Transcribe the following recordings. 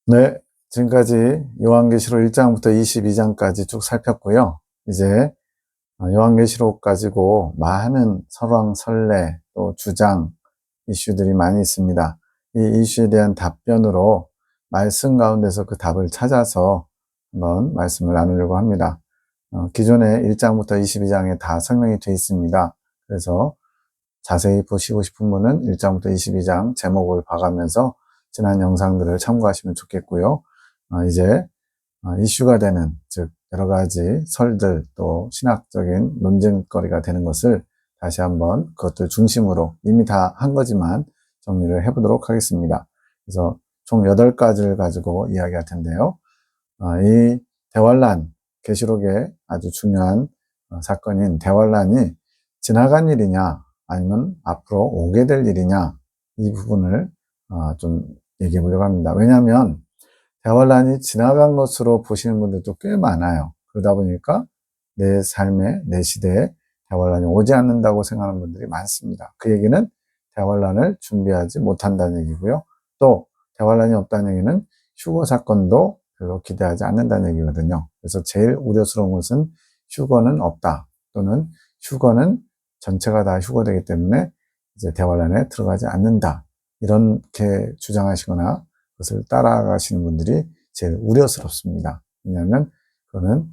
네, 지금까지 요한계시록 1장부터 22장까지 쭉 살폈고요. 이제 요한계시록 가지고 많은 설왕설래 또 주장 이슈들이 많이 있습니다. 이 이슈에 대한 답변으로 말씀 가운데서 그 답을 찾아서 한번 말씀을 나누려고 합니다. 기존에 1장부터 22장에 다 설명이 되어 있습니다. 그래서 자세히 보시고 싶은 분은 1장부터 22장 제목을 봐가면서 지난 영상들을 참고하시면 좋겠고요. 이제 이슈가 되는, 즉 여러 가지 설들 또 신학적인 논쟁거리가 되는 것을 다시 한번 그것들 중심으로 이미 다 한 거지만 정리를 해보도록 하겠습니다. 그래서 총 8가지를 가지고 이야기할 텐데요. 이 대환란, 계시록의 아주 중요한 사건인 대환란이 지나간 일이냐 아니면 앞으로 오게 될 일이냐, 이 부분을 좀 얘기해 보려고 합니다. 왜냐하면 대환란이 지나간 것으로 보시는 분들도 꽤 많아요. 그러다 보니까 내 삶에, 내 시대에 대환란이 오지 않는다고 생각하는 분들이 많습니다. 그 얘기는 대환란을 준비하지 못한다는 얘기고요. 또 대환란이 없다는 얘기는 휴거 사건도 별로 기대하지 않는다는 얘기거든요. 그래서 제일 우려스러운 것은 휴거는 없다, 또는 휴거는 전체가 다 휴거되기 때문에 이제 대환란에 들어가지 않는다, 이렇게 주장하시거나 그것을 따라가시는 분들이 제일 우려스럽습니다. 왜냐하면 그거는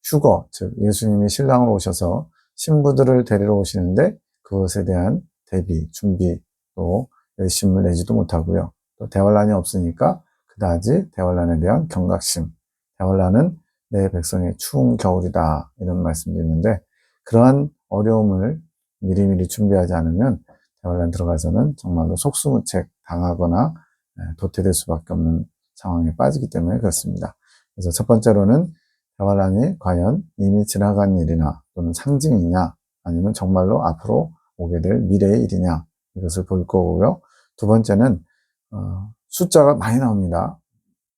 휴거, 즉 예수님이 신랑으로 오셔서 신부들을 데리러 오시는데 그것에 대한 대비, 준비, 또 열심을 내지도 못하고요. 또 대환란이 없으니까 그다지 대환란에 대한 경각심, 대환란은 내 백성의 추운 겨울이다, 이런 말씀도 있는데, 그러한 어려움을 미리미리 준비하지 않으면 대환란 들어가서는 정말로 속수무책 당하거나 도태될 수밖에 없는 상황에 빠지기 때문에 그렇습니다. 그래서 첫 번째로는 대환란이 과연 이미 지나간 일이나 또는 상징이냐, 아니면 정말로 앞으로 오게 될 미래의 일이냐, 이것을 볼 거고요. 두 번째는 숫자가 많이 나옵니다.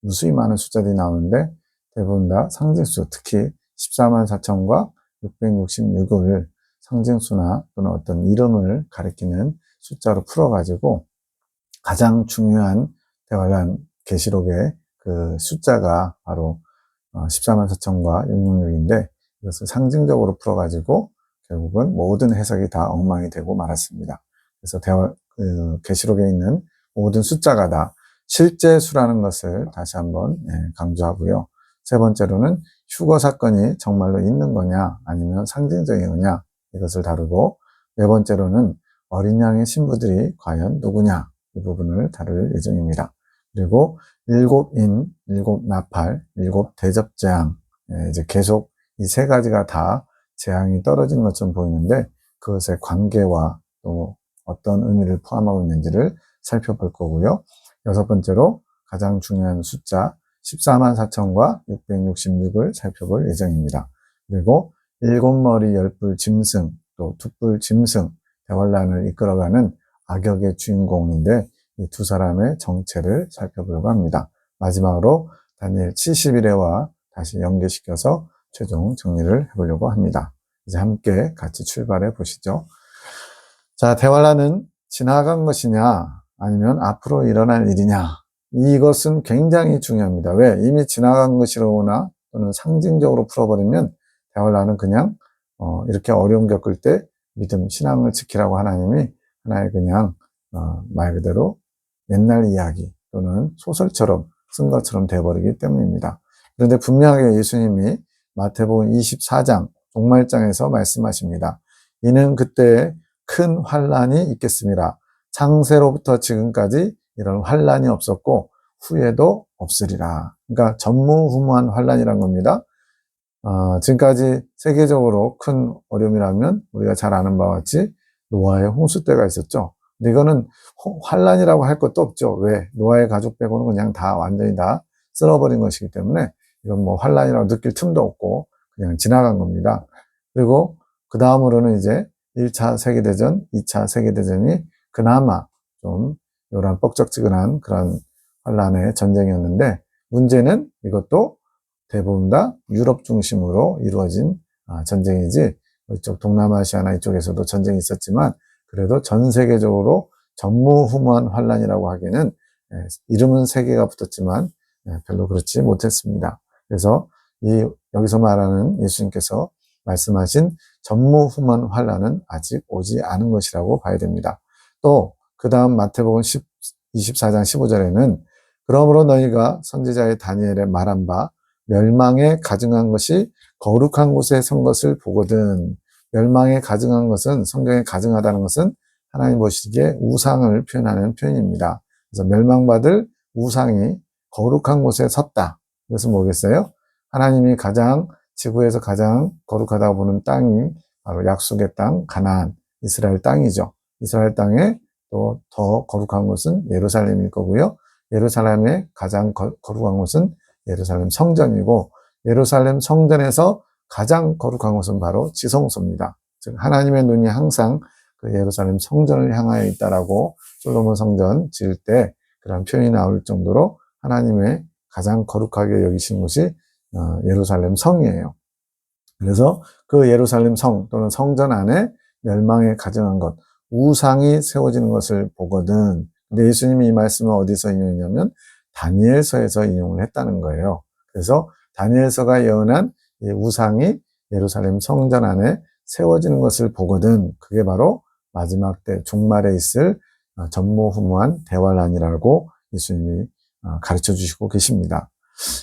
무수히 많은 숫자들이 나오는데 대부분 다 상징수, 특히 14만 4천과 666을 상징수나 또는 어떤 이름을 가리키는 숫자로 풀어가지고 가장 중요한 대환란 계시록의 그 숫자가 바로 14만 4천과 666인데, 이것을 상징적으로 풀어가지고 결국은 모든 해석이 다 엉망이 되고 말았습니다. 그래서 계시록에 있는 모든 숫자가 다 실제 수라는 것을 다시 한번 강조하고요. 세 번째로는 휴거 사건이 정말로 있는 거냐 아니면 상징적인 거냐, 이것을 다루고, 네 번째로는 어린 양의 신부들이 과연 누구냐, 이 부분을 다룰 예정입니다. 그리고 일곱 인, 일곱 나팔, 일곱 대접 재앙, 이제 계속 이 세 가지가 다 재앙이 떨어진 것처럼 보이는데 그것의 관계와 또 어떤 의미를 포함하고 있는지를 살펴볼 거고요. 여섯 번째로 가장 중요한 숫자 14만 4천과 666을 살펴볼 예정입니다. 그리고 일곱 머리 열뿔 짐승, 또 두 뿔 짐승, 대환란을 이끌어가는 악역의 주인공인데 이 두 사람의 정체를 살펴보려고 합니다. 마지막으로 다니엘 70일에와 다시 연계시켜서 최종 정리를 해보려고 합니다. 이제 함께 같이 출발해 보시죠. 자, 대환란은 지나간 것이냐 아니면 앞으로 일어날 일이냐, 이것은 굉장히 중요합니다. 왜? 이미 지나간 것이로나 또는 상징적으로 풀어버리면 대환란은 그냥 이렇게 어려움 겪을 때 믿음, 신앙을 지키라고 하나님이 하나의 그냥 말 그대로 옛날 이야기 또는 소설처럼 쓴 것처럼 돼버리기 때문입니다. 그런데 분명하게 예수님이 마태복음 24장 종말장에서 말씀하십니다. 이는 그때 큰 환란이 있겠습니다. 창세로부터 지금까지 이런 환란이 없었고 후에도 없으리라. 그러니까 전무후무한 환란이란 겁니다. 지금까지 세계적으로 큰 어려움이라면 우리가 잘 아는 바와 같이 노아의 홍수 때가 있었죠. 근데 이거는 환란이라고 할 것도 없죠. 왜? 노아의 가족 빼고는 그냥 다 완전히 다 쓸어버린 것이기 때문에 이건 뭐 환란이라고 느낄 틈도 없고 그냥 지나간 겁니다. 그리고 그 다음으로는 이제 1차 세계대전, 2차 세계대전이 그나마 좀 요런 뻑적지근한 그런 환란의 전쟁이었는데, 문제는 이것도 대부분 다 유럽 중심으로 이루어진 전쟁이지, 이쪽 동남아시아나 이쪽에서도 전쟁이 있었지만 그래도 전 세계적으로 전무후무한 환란이라고 하기에는 이름은 세 개가 붙었지만 별로 그렇지 못했습니다. 그래서 여기서 말하는 예수님께서 말씀하신 전무후무한 환난은 아직 오지 않은 것이라고 봐야 됩니다. 또 그 다음 마태복음 24장 15절에는 그러므로 너희가 선지자의 다니엘의 말한 바 멸망에 가증한 것이 거룩한 곳에 선 것을 보거든. 멸망에 가증한 것은, 성경에 가증하다는 것은 하나님 보시기에 우상을 표현하는 표현입니다. 그래서 멸망받을 우상이 거룩한 곳에 섰다. 이것은 뭐겠어요? 하나님이 지구에서 가장 거룩하다고 보는 땅이 바로 약속의 땅, 가나안, 이스라엘 땅이죠. 이스라엘 땅에 또 더 거룩한 곳은 예루살렘일 거고요. 예루살렘의 가장 거룩한 곳은 예루살렘 성전이고, 예루살렘 성전에서 가장 거룩한 곳은 바로 지성소입니다. 즉 하나님의 눈이 항상 그 예루살렘 성전을 향하여 있다라고 솔로몬 성전 지을 때 그런 표현이 나올 정도로 하나님의 가장 거룩하게 여기신 곳이 예루살렘 성이에요. 그래서 그 예루살렘 성 또는 성전 안에 멸망에 가증한 것, 우상이 세워지는 것을 보거든. 근데 예수님이 이 말씀을 어디서 인용했냐면 다니엘서에서 인용을 했다는 거예요. 그래서 다니엘서가 예언한 이 우상이 예루살렘 성전 안에 세워지는 것을 보거든. 그게 바로 마지막 때 종말에 있을 전무후무한 대환란이라고 예수님이 가르쳐 주시고 계십니다.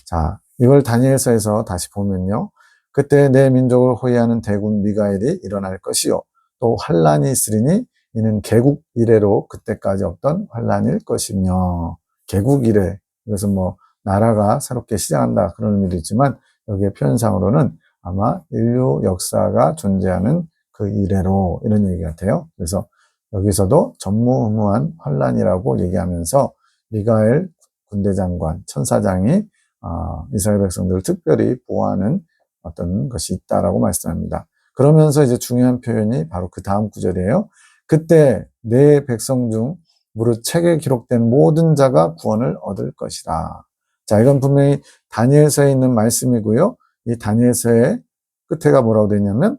자, 이걸 다니엘서에서 다시 보면요. 그때 내 민족을 호위하는 대군 미가엘이 일어날 것이요. 또 환란이 있으리니 이는 개국 이래로 그때까지 없던 환란일 것이며. 개국 이래. 이것은 뭐 나라가 새롭게 시작한다 그런 의미도 있지만 여기에 표현상으로는 아마 인류 역사가 존재하는 그 이래로 이런 얘기 같아요. 그래서 여기서도 전무후무한 환란이라고 얘기하면서 미가엘 군대장관, 천사장이 이스라엘 백성들을 특별히 보호하는 어떤 것이 있다라고 말씀합니다. 그러면서 이제 중요한 표현이 바로 그 다음 구절이에요. 그때 내 백성 중 무릇 책에 기록된 모든 자가 구원을 얻을 것이다. 자, 이건 분명히 다니엘서에 있는 말씀이고요. 이 다니엘서의 끝에가 뭐라고 되냐면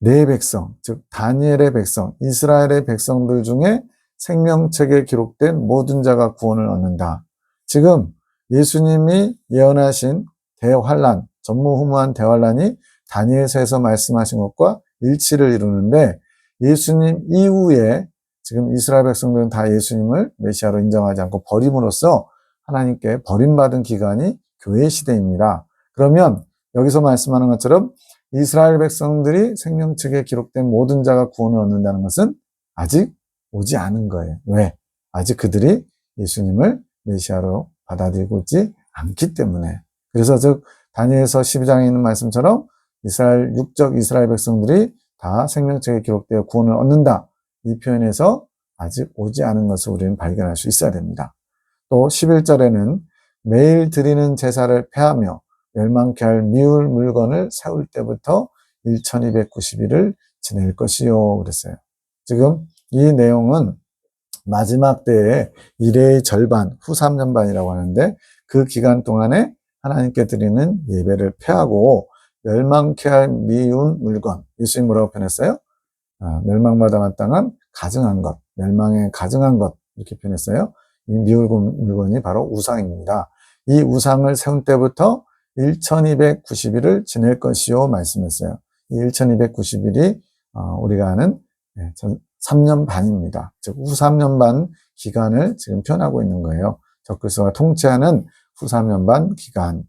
내 백성, 즉 다니엘의 백성, 이스라엘의 백성들 중에 생명책에 기록된 모든 자가 구원을 얻는다. 지금 예수님이 예언하신 대환란, 전무후무한 대환란이 다니엘서에서 말씀하신 것과 일치를 이루는데 예수님 이후에 지금 이스라엘 백성들은 다 예수님을 메시아로 인정하지 않고 버림으로써 하나님께 버림받은 기간이 교회 시대입니다. 그러면 여기서 말씀하는 것처럼 이스라엘 백성들이 생명책에 기록된 모든 자가 구원을 얻는다는 것은 아직 오지 않은 거예요. 왜? 아직 그들이 예수님을 메시아로 받아들이고 있지 않기 때문에. 그래서 즉 다니엘서 12장에 있는 말씀처럼 육적 이스라엘 백성들이 다 생명책에 기록되어 구원을 얻는다. 이 표현에서 아직 오지 않은 것을 우리는 발견할 수 있어야 됩니다. 또 11절에는 매일 드리는 제사를 폐하며 멸망케 할 미울 물건을 세울 때부터 1290일을 지낼 것이요 그랬어요. 지금 이 내용은 마지막 때에 이래의 절반, 후 3년 반이라고 하는데 그 기간 동안에 하나님께 드리는 예배를 폐하고 멸망케 할 미운 물건, 예수님 뭐라고 표현했어요? 멸망받아 마땅한 가증한 것, 멸망에 가증한 것 이렇게 표현했어요. 이 미울 물건이 바로 우상입니다. 이 우상을 세운 때부터 1290일을 지낼 것이요 말씀했어요. 이 1290일이 우리가 아는 3년 반입니다. 즉 후 3년 반 기간을 지금 표현하고 있는 거예요. 적그리스도가 통치하는 후 3년 반 기간.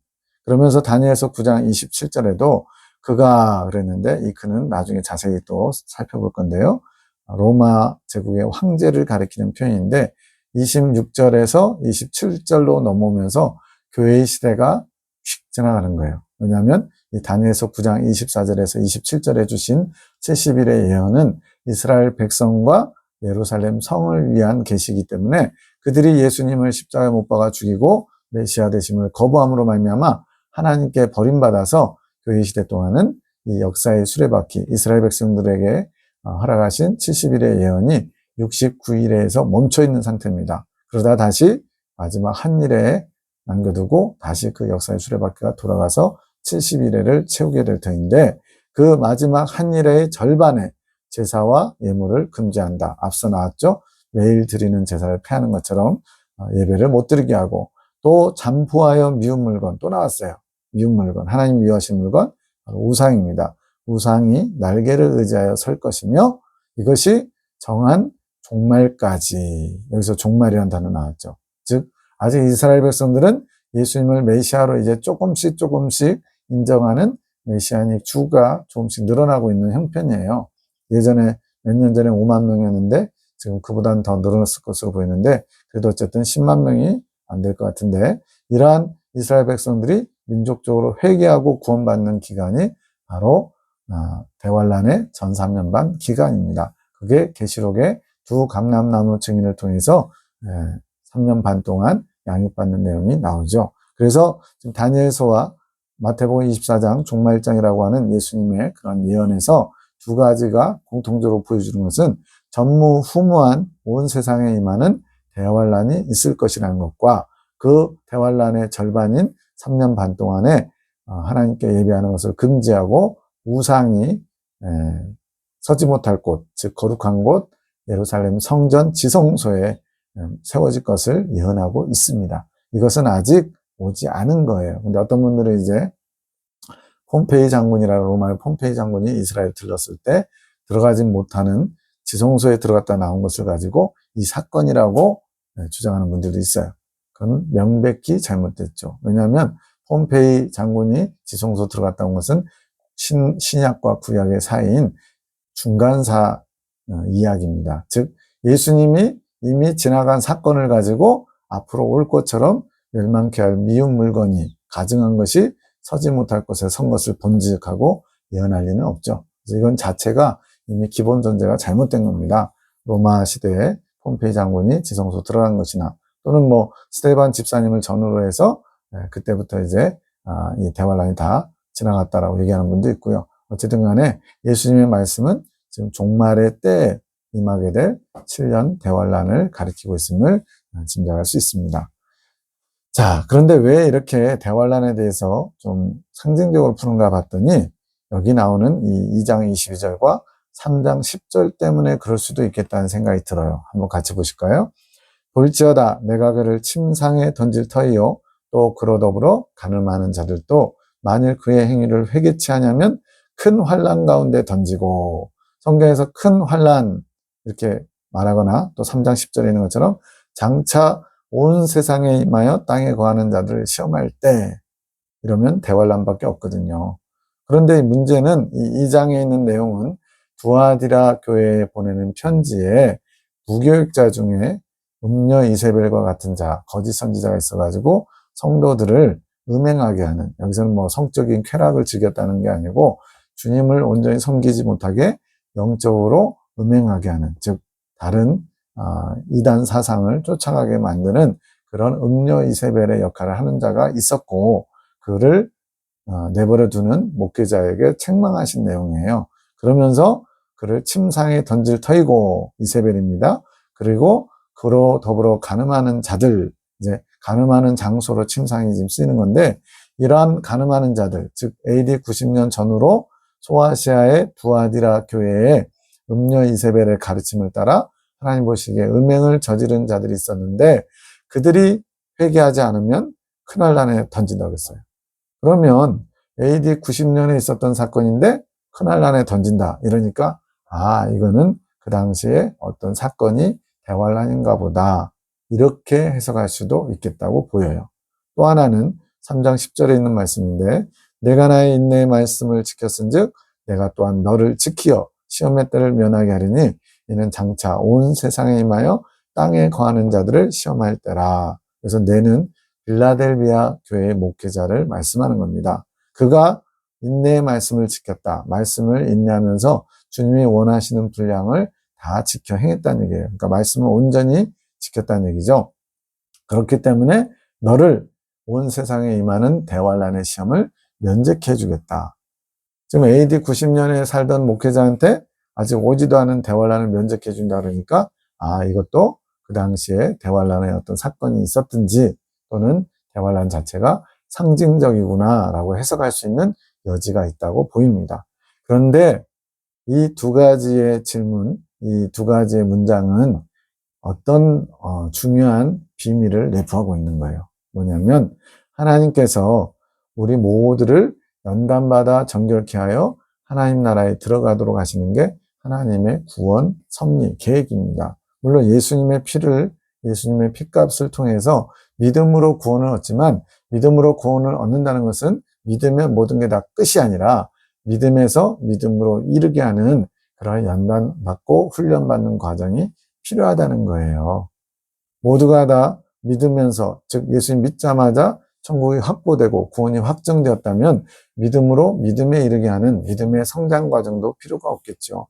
그러면서 다니엘서 9장 27절에도 그가 그랬는데 이 그는 나중에 자세히 또 살펴볼 건데요. 로마 제국의 황제를 가리키는 표현인데 26절에서 27절로 넘어오면서 교회의 시대가 휙 지나가는 거예요. 왜냐하면 이 다니엘서 9장 24절에서 27절에 주신 70일의 예언은 이스라엘 백성과 예루살렘 성을 위한 계시이기 때문에 그들이 예수님을 십자가에 못 박아 죽이고 메시아 되심을 거부함으로 말미암아 하나님께 버림받아서 교회 시대 동안은 이 역사의 수레바퀴 이스라엘 백성들에게 허락하신 70일의 예언이 69일에서 멈춰 있는 상태입니다. 그러다 다시 마지막 한 일에 남겨두고 다시 그 역사의 수레바퀴가 돌아가서 70일회를 채우게 될 터인데 그 마지막 한 일의 절반에 제사와 예물을 금지한다. 앞서 나왔죠? 매일 드리는 제사를 폐하는 것처럼 예배를 못 드리게 하고 또 잠포하여 미운 물건 또 나왔어요. 미운 물건, 하나님 미워하신 물건 바로 우상입니다. 우상이 날개를 의지하여 설 것이며 이것이 정한 종말까지. 여기서 종말이라는 단어 나왔죠. 즉 아직 이스라엘 백성들은 예수님을 메시아로 이제 조금씩 인정하는 메시아닉 주가 조금씩 늘어나고 있는 형편이에요. 예전에 몇 년 전에 5만 명이었는데 지금 그보다는 더 늘어났을 것으로 보이는데 그래도 어쨌든 10만 명이 안 될 것 같은데 이러한 이스라엘 백성들이 민족적으로 회개하고 구원받는 기간이 바로 대환란의 전 3년 반 기간입니다. 그게 계시록의 두 감람나무 증인을 통해서 3년 반 동안 양육받는 내용이 나오죠. 그래서 지금 다니엘서와 마태복음 24장 종말장이라고 하는 예수님의 그런 예언에서 두 가지가 공통적으로 보여주는 것은 전무후무한 온 세상에 임하는 대환란이 있을 것이라는 것과 그 대환란의 절반인 3년 반 동안에 하나님께 예배하는 것을 금지하고 우상이 서지 못할 곳, 즉 거룩한 곳 예루살렘 성전 지성소에 세워질 것을 예언하고 있습니다. 이것은 아직 오지 않은 거예요. 근데 어떤 분들은 이제 폼페이 장군이라는 로마의 폼페이 장군이 이스라엘 들렀을 때 들어가지 못하는 지성소에 들어갔다 나온 것을 가지고 이 사건이라고 주장하는 분들도 있어요. 그건 명백히 잘못됐죠. 왜냐하면 폼페이 장군이 지성소 들어갔다 온 것은 신약과 구약의 사이인 중간사 이야기입니다. 즉 예수님이 이미 지나간 사건을 가지고 앞으로 올 것처럼 멸망케 할 미운 물건이 가증한 것이 서지 못할 것에 선 것을 본직하고 예언할 리는 없죠. 그래서 이건 자체가 이미 기본 전제가 잘못된 겁니다. 로마 시대에 폼페이 장군이 지성소 들어간 것이나 또는 뭐 스데반 집사님을 전후로 해서 그때부터 이제 이 대환란이 다 지나갔다라고 얘기하는 분도 있고요. 어쨌든 간에 예수님의 말씀은 지금 종말의 때에 임하게 될 7년 대환란을 가리키고 있음을 짐작할 수 있습니다. 자, 그런데 왜 이렇게 대환란에 대해서 좀 상징적으로 푸는가 봤더니 여기 나오는 이 2장 22절과 3장 10절 때문에 그럴 수도 있겠다는 생각이 들어요. 한번 같이 보실까요? 볼지어다 내가 그를 침상에 던질 터이요 또 그로 더불어 가늠하는 자들도 만일 그의 행위를 회개치 하냐면 큰 환난 가운데 던지고 성경에서 큰 환난 이렇게 말하거나 또 3장 10절에 있는 것처럼 장차 온 세상에 임하여 땅에 거하는 자들을 시험할 때 이러면 대환란밖에 없거든요. 그런데 문제는 이 2장에 있는 내용은 두아디라 교회에 보내는 편지에 무교육자 중에 음녀 이세벨과 같은 자, 거짓 선지자가 있어가지고 성도들을 음행하게 하는, 여기서는 뭐 성적인 쾌락을 즐겼다는 게 아니고 주님을 온전히 섬기지 못하게 영적으로 음행하게 하는, 즉 다른 이단 사상을 쫓아가게 만드는 그런 음녀 이세벨의 역할을 하는 자가 있었고 그를 내버려 두는 목회자에게 책망하신 내용이에요. 그러면서 그를 침상에 던질 터이고 이세벨입니다. 그리고 그로 더불어 가늠하는 자들, 이제 가늠하는 장소로 침상이 지금 쓰이는 건데 이러한 가늠하는 자들, 즉 AD 90년 전후로 소아시아의 두아디라 교회의 음녀 이세벨의 가르침을 따라 하나님 보시기에 음행을 저지른 자들이 있었는데 그들이 회개하지 않으면 큰 환난에 던진다고 했어요. 그러면 AD 90년에 있었던 사건인데 큰 환난에 던진다. 이러니까 이거는 그 당시에 어떤 사건이 대환란인가 보다. 이렇게 해석할 수도 있겠다고 보여요. 또 하나는 3장 10절에 있는 말씀인데 내가 나의 인내의 말씀을 지켰은즉 내가 또한 너를 지키어 시험의 때를 면하게 하리니 이는 장차 온 세상에 임하여 땅에 거하는 자들을 시험할 때라. 그래서 내는 빌라델비아 교회의 목회자를 말씀하는 겁니다. 그가 인내의 말씀을 지켰다. 말씀을 인내하면서 주님이 원하시는 분량을 다 지켜 행했다는 얘기예요. 그러니까 말씀을 온전히 지켰다는 얘기죠. 그렇기 때문에 너를 온 세상에 임하는 대환란의 시험을 면제해 주겠다. 지금 AD 90년에 살던 목회자한테 아직 오지도 않은 대환란을 면제해 준다 그러니까 이것도 그 당시에 대환란의 어떤 사건이 있었든지 또는 대환란 자체가 상징적이구나 라고 해석할 수 있는 여지가 있다고 보입니다. 그런데 이 두 가지의 질문, 이 두 가지의 문장은 어떤 중요한 비밀을 내포하고 있는 거예요. 뭐냐면 하나님께서 우리 모두를 연단받아 정결케 하여 하나님 나라에 들어가도록 하시는 게 하나님의 구원, 섭리, 계획입니다. 물론 예수님의 피값을 통해서 믿음으로 구원을 얻지만 믿음으로 구원을 얻는다는 것은 믿음의 모든 게 다 끝이 아니라 믿음에서 믿음으로 이르게 하는 그런 연단받고 훈련받는 과정이 필요하다는 거예요. 모두가 다 믿으면서, 즉 예수님 믿자마자 천국이 확보되고 구원이 확정되었다면 믿음으로 믿음에 이르게 하는 믿음의 성장 과정도 필요가 없겠죠.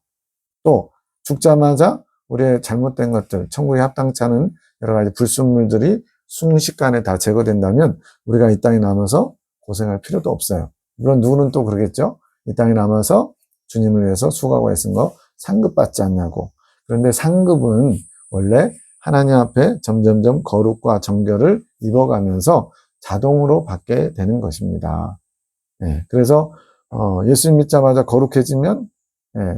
또 죽자마자 우리의 잘못된 것들, 천국에 합당치 않은 여러 가지 불순물들이 순식간에 다 제거된다면 우리가 이 땅에 남아서 고생할 필요도 없어요. 물론 누구는 또 그러겠죠. 이 땅에 남아서 주님을 위해서 수고하고 애쓴 거 상급받지 않냐고. 그런데 상급은 원래 하나님 앞에 점점점 거룩과 정결을 입어가면서 자동으로 받게 되는 것입니다. 네, 그래서 예수님 믿자마자 거룩해지면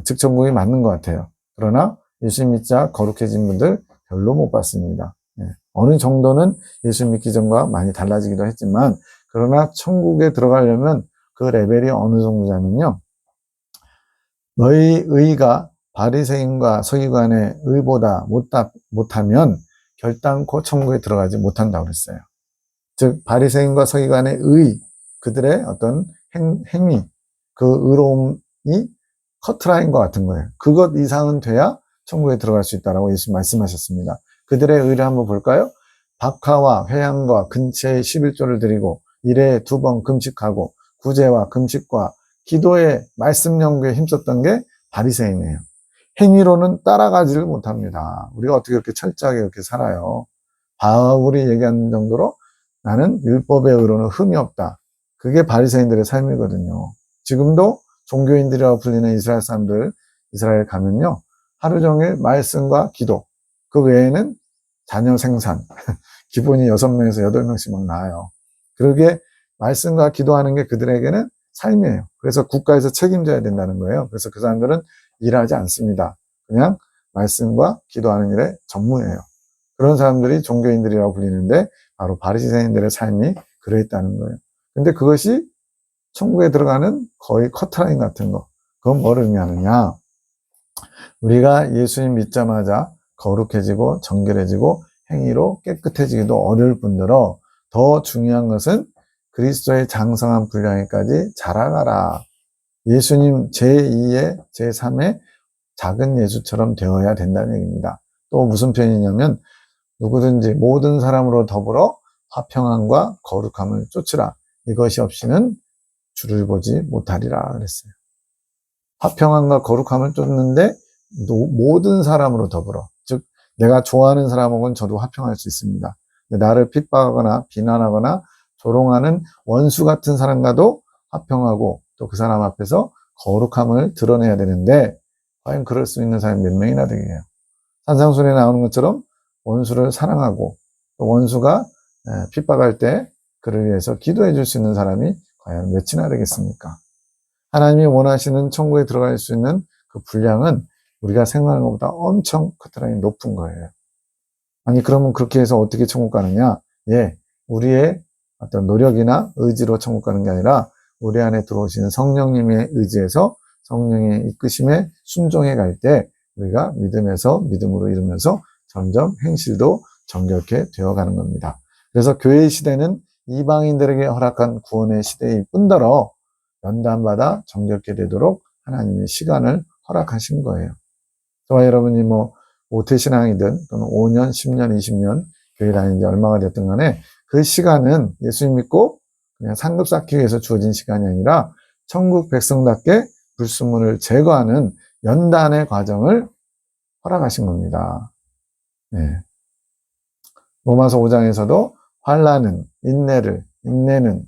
즉천국이 맞는 것 같아요. 그러나 예수님 믿자 거룩해진 분들 별로 못 받습니다. 어느 정도는 예수님 믿기 전과 많이 달라지기도 했지만 그러나 천국에 들어가려면 그 레벨이 어느 정도냐면요. 너희 의가 바리새인과 서기관의 의보다 못하면 결단코 천국에 들어가지 못한다고 그랬어요. 즉 바리새인과 서기관의 의, 그들의 어떤 행위, 그 의로움이 커트라인과 같은 거예요. 그것 이상은 돼야 천국에 들어갈 수 있다라고 예수님 말씀하셨습니다. 그들의 의를 한번 볼까요? 박하와 회향과 근체의 11조를 드리고 일에 2번 금식하고 구제와 금식과 기도의 말씀 연구에 힘썼던 게 바리새인이에요. 행위로는 따라가지를 못합니다. 우리가 어떻게 그렇게 철저하게 그렇게 살아요? 바울이 얘기하는 정도로 나는 율법의 의로는 흠이 없다. 그게 바리새인들의 삶이거든요. 지금도 종교인들이라고 불리는 이스라엘 사람들, 이스라엘 가면요. 하루 종일 말씀과 기도, 그 외에는 자녀 생산, 기본이 6명에서 8명씩 막 나와요. 그러게 말씀과 기도하는 게 그들에게는 삶이에요. 그래서 국가에서 책임져야 된다는 거예요. 그래서 그 사람들은 일하지 않습니다. 그냥 말씀과 기도하는 일에 전무해요. 그런 사람들이 종교인들이라고 불리는데 바로 바리새인들의 삶이 그러했다는 거예요. 근데 그것이 천국에 들어가는 거의 커트라인 같은 거. 그건 뭘 의미하느냐? 우리가 예수님 믿자마자 거룩해지고 정결해지고 행위로 깨끗해지기도 어려울 뿐더러 더 중요한 것은 그리스도의 장성한 분량에까지 자라가라. 예수님 제2의 제3의 작은 예수처럼 되어야 된다는 얘기입니다. 또 무슨 표현이냐면 누구든지 모든 사람으로 더불어 화평함과 거룩함을 쫓으라. 이것이 없이는 주를 보지 못하리라 그랬어요. 화평함과 거룩함을 쫓는데 모든 사람으로 더불어. 즉 내가 좋아하는 사람하고는 저도 화평할 수 있습니다. 나를 핍박하거나 비난하거나 조롱하는 원수 같은 사람과도 화평하고 또 그 사람 앞에서 거룩함을 드러내야 되는데 과연 그럴 수 있는 사람이 몇 명이나 되겠어요. 산상순에 나오는 것처럼 원수를 사랑하고 또 원수가 핍박할 때 그를 위해서 기도해 줄 수 있는 사람이 과연 몇이나 되겠습니까? 하나님이 원하시는 천국에 들어갈 수 있는 그 분량은 우리가 생각하는 것보다 엄청 커트라인이 높은 거예요. 아니 그러면 그렇게 해서 어떻게 천국 가느냐? 예, 우리의 어떤 노력이나 의지로 천국 가는 게 아니라 우리 안에 들어오시는 성령님의 의지에서 성령의 이끄심에 순종해 갈 때 우리가 믿음에서 믿음으로 이루면서 점점 행실도 정결케 되어가는 겁니다. 그래서 교회의 시대는 이방인들에게 허락한 구원의 시대일 뿐더러 연단받아 정결케 되도록 하나님의 시간을 허락하신 거예요. 저와 여러분이 모태신앙이든 또는 5년, 10년, 20년 교회 다닌 지 얼마가 됐든 간에 그 시간은 예수님 믿고 그냥 상급 쌓기 위해서 주어진 시간이 아니라 천국 백성답게 불순물을 제거하는 연단의 과정을 허락하신 겁니다. 네. 로마서 5장에서도 환난은 인내를, 인내는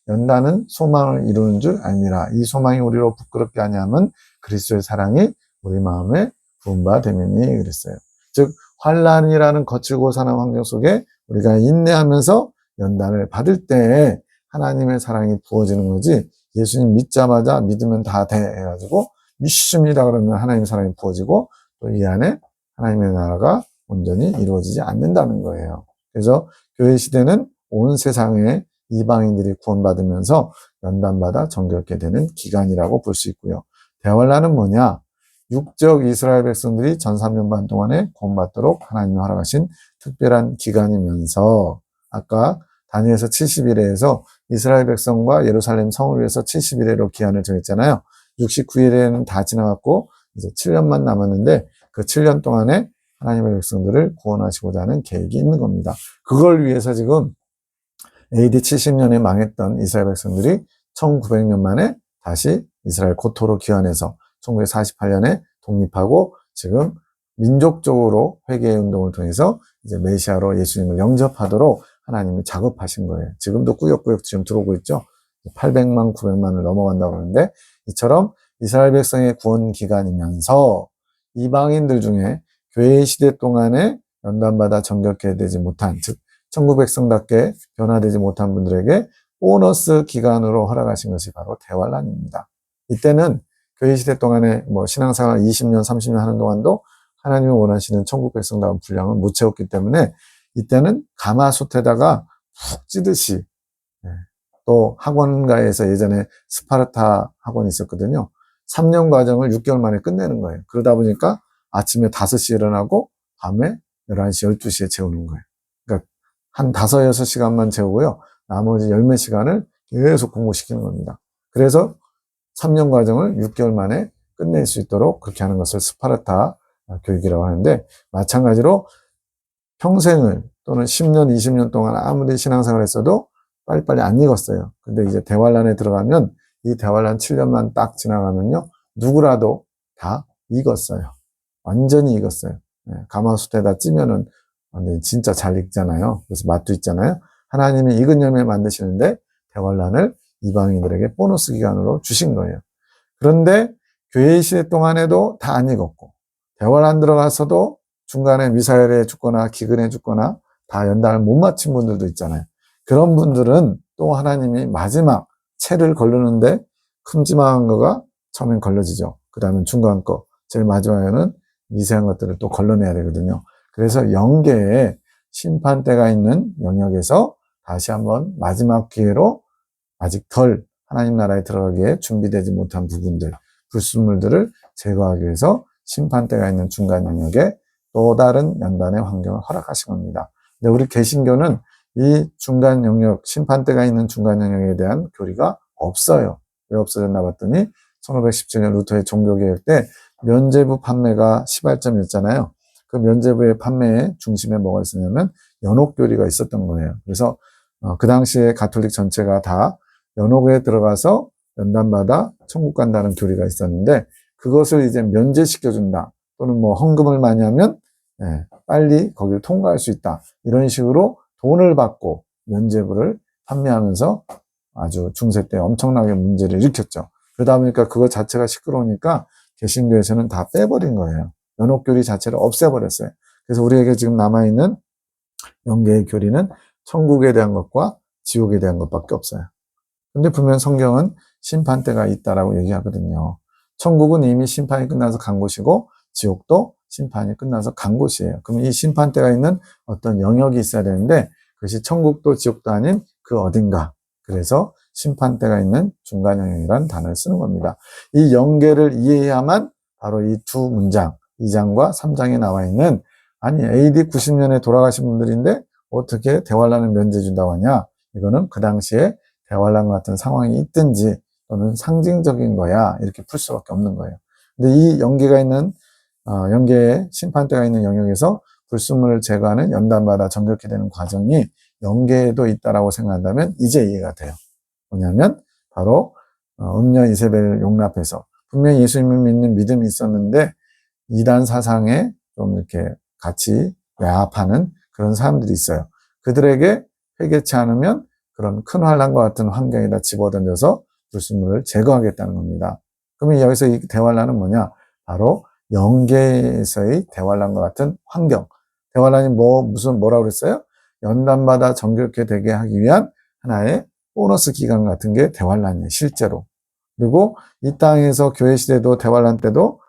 연단은 소망을 이루는 줄 알미라. 이 소망이 우리로 부끄럽게 하냐면 그리스도의 사랑이 우리 마음에 부은 바 되면이 그랬어요. 즉 환난이라는 거칠고 사는 환경 속에 우리가 인내하면서 연단을 받을 때에 하나님의 사랑이 부어지는 거지 예수님 믿자마자 믿으면 다 돼 해가지고 믿습니다 그러면 하나님의 사랑이 부어지고 또 이 안에 하나님의 나라가 온전히 이루어지지 않는다는 거예요. 그래서 교회 시대는 온 세상의 이방인들이 구원받으면서 연단받아 정결케 되는 기간이라고 볼 수 있고요. 대환란은 뭐냐? 육적 이스라엘 백성들이 전 3년 반 동안에 구원받도록 하나님이 허락하신 특별한 기간이면서 아까 다니엘서 70일에서 이스라엘 백성과 예루살렘 성을 위해서 70일에로 기한을 정했잖아요. 69일에는 다 지나갔고 이제 7년만 남았는데 그 7년 동안에 하나님의 백성들을 구원하시고자 하는 계획이 있는 겁니다. 그걸 위해서 지금 AD 70년에 망했던 이스라엘 백성들이 1900년 만에 다시 이스라엘 고토로 귀환해서 1948년에 독립하고 지금 민족적으로 회개 운동을 통해서 이제 메시아로 예수님을 영접하도록 하나님이 작업하신 거예요. 지금도 꾸역꾸역 지금 들어오고 있죠. 800만, 900만을 넘어간다고 하는데 이처럼 이스라엘 백성의 구원 기간이면서 이방인들 중에 교회 시대 동안에 연단받아 정결케 되지 못한, 즉 천국 백성답게 변화되지 못한 분들에게 보너스 기간으로 허락하신 것이 바로 대환란입니다. 이때는 교회 시대 동안에 신앙생활 20년, 30년 하는 동안도 하나님이 원하시는 천국 백성다운 분량을 못 채웠기 때문에 이때는 가마솥에다가 푹 찌듯이, 또 학원가에서 예전에 스파르타 학원이 있었거든요. 3년 과정을 6개월 만에 끝내는 거예요. 그러다 보니까 아침에 5시에 일어나고 밤에 11시, 12시에 재우는 거예요. 그러니까 한 5, 6시간만 재우고요. 나머지 10몇 시간을 계속 공부시키는 겁니다. 그래서 3년 과정을 6개월 만에 끝낼 수 있도록 그렇게 하는 것을 스파르타 교육이라고 하는데, 마찬가지로 평생을 또는 10년, 20년 동안 아무리 신앙생활을 했어도 빨리빨리 안 익었어요. 근데 이제 대환란에 들어가면 이 대환란 7년만 딱 지나가면요, 누구라도 다 익었어요. 완전히 익었어요. 가마솥에다 찌면은 진짜 잘 익잖아요. 그래서 맛도 있잖아요. 하나님이 익은 열매 만드시는데 대환란을 이방인들에게 보너스 기간으로 주신 거예요. 그런데 교회 시대 동안에도 다 안 익었고, 대환란 들어가서도 중간에 미사일에 죽거나 기근에 죽거나 다 연단을 못 마친 분들도 있잖아요. 그런 분들은 또 하나님이 마지막 채를 걸르는데 큼지막한 거가 처음엔 걸러지죠. 그 다음에 중간 거, 제일 마지막에는 미세한 것들을 또 걸러내야 되거든요. 그래서 영계에 심판대가 있는 영역에서 다시 한번 마지막 기회로 아직 덜 하나님 나라에 들어가기에 준비되지 못한 부분들, 불순물들을 제거하기 위해서 심판대가 있는 중간 영역에 또 다른 연단의 환경을 허락하신 겁니다. 근데 우리 개신교는 이 중간 영역, 심판대가 있는 중간 영역에 대한 교리가 없어요. 왜 없어졌나 봤더니 1517년 루터의 종교개혁 때 면죄부 판매가 시발점이었잖아요. 그 면죄부의 판매의 중심에 뭐가 있었냐면 연옥교리가 있었던 거예요. 그래서 그 당시에 가톨릭 전체가 다 연옥에 들어가서 연단받아 천국 간다는 교리가 있었는데, 그것을 이제 면제시켜준다, 또는 헌금을 많이 하면 빨리 거기를 통과할 수 있다, 이런 식으로 돈을 받고 면죄부를 판매하면서 아주 중세 때 엄청나게 문제를 일으켰죠. 그러다 보니까 그것 자체가 시끄러우니까 개신교에서는 다 빼버린 거예요. 연옥교리 자체를 없애버렸어요. 그래서 우리에게 지금 남아있는 영계의 교리는 천국에 대한 것과 지옥에 대한 것밖에 없어요. 근데 분명 성경은 심판대가 있다라고 얘기하거든요. 천국은 이미 심판이 끝나서 간 곳이고 지옥도 심판이 끝나서 간 곳이에요. 그럼 이 심판대가 있는 어떤 영역이 있어야 되는데 그것이 천국도 지옥도 아닌 그 어딘가. 그래서 심판대가 있는 중간 영역이라는 단어를 쓰는 겁니다. 이 영계를 이해해야만 바로 이 두 문장, 2장과 3장에 나와 있는, 아니 AD 90년에 돌아가신 분들인데 어떻게 대환란을 면제 준다고 하냐, 이거는 그 당시에 대환란 같은 상황이 있든지 또는 상징적인 거야, 이렇게 풀 수밖에 없는 거예요. 근데 이 영계가 있는 영계에 심판대가 있는 영역에서 불순물을 제거하는 연단마다 정결케 되는 과정이 영계에도 있다라고 생각한다면 이제 이해가 돼요. 뭐냐면 바로 음녀 이세벨을 용납해서 분명히 예수님을 믿는 믿음이 있었는데 이단 사상에 좀 이렇게 같이 외압하는 그런 사람들이 있어요. 그들에게 회개치 않으면 그런 큰 환란과 같은 환경에다 집어던져서 불순물을 제거하겠다는 겁니다. 그러면 여기서 이 대환란은 뭐냐? 바로 영계에서의 대환란과 같은 환경. 대환란이 뭐라고 그랬어요? 연단마다 정결케 되게 하기 위한 하나의 보너스 기간 같은 게 대환란이에요, 실제로. 그리고 이 땅에서 교회 시대도 대환란 때도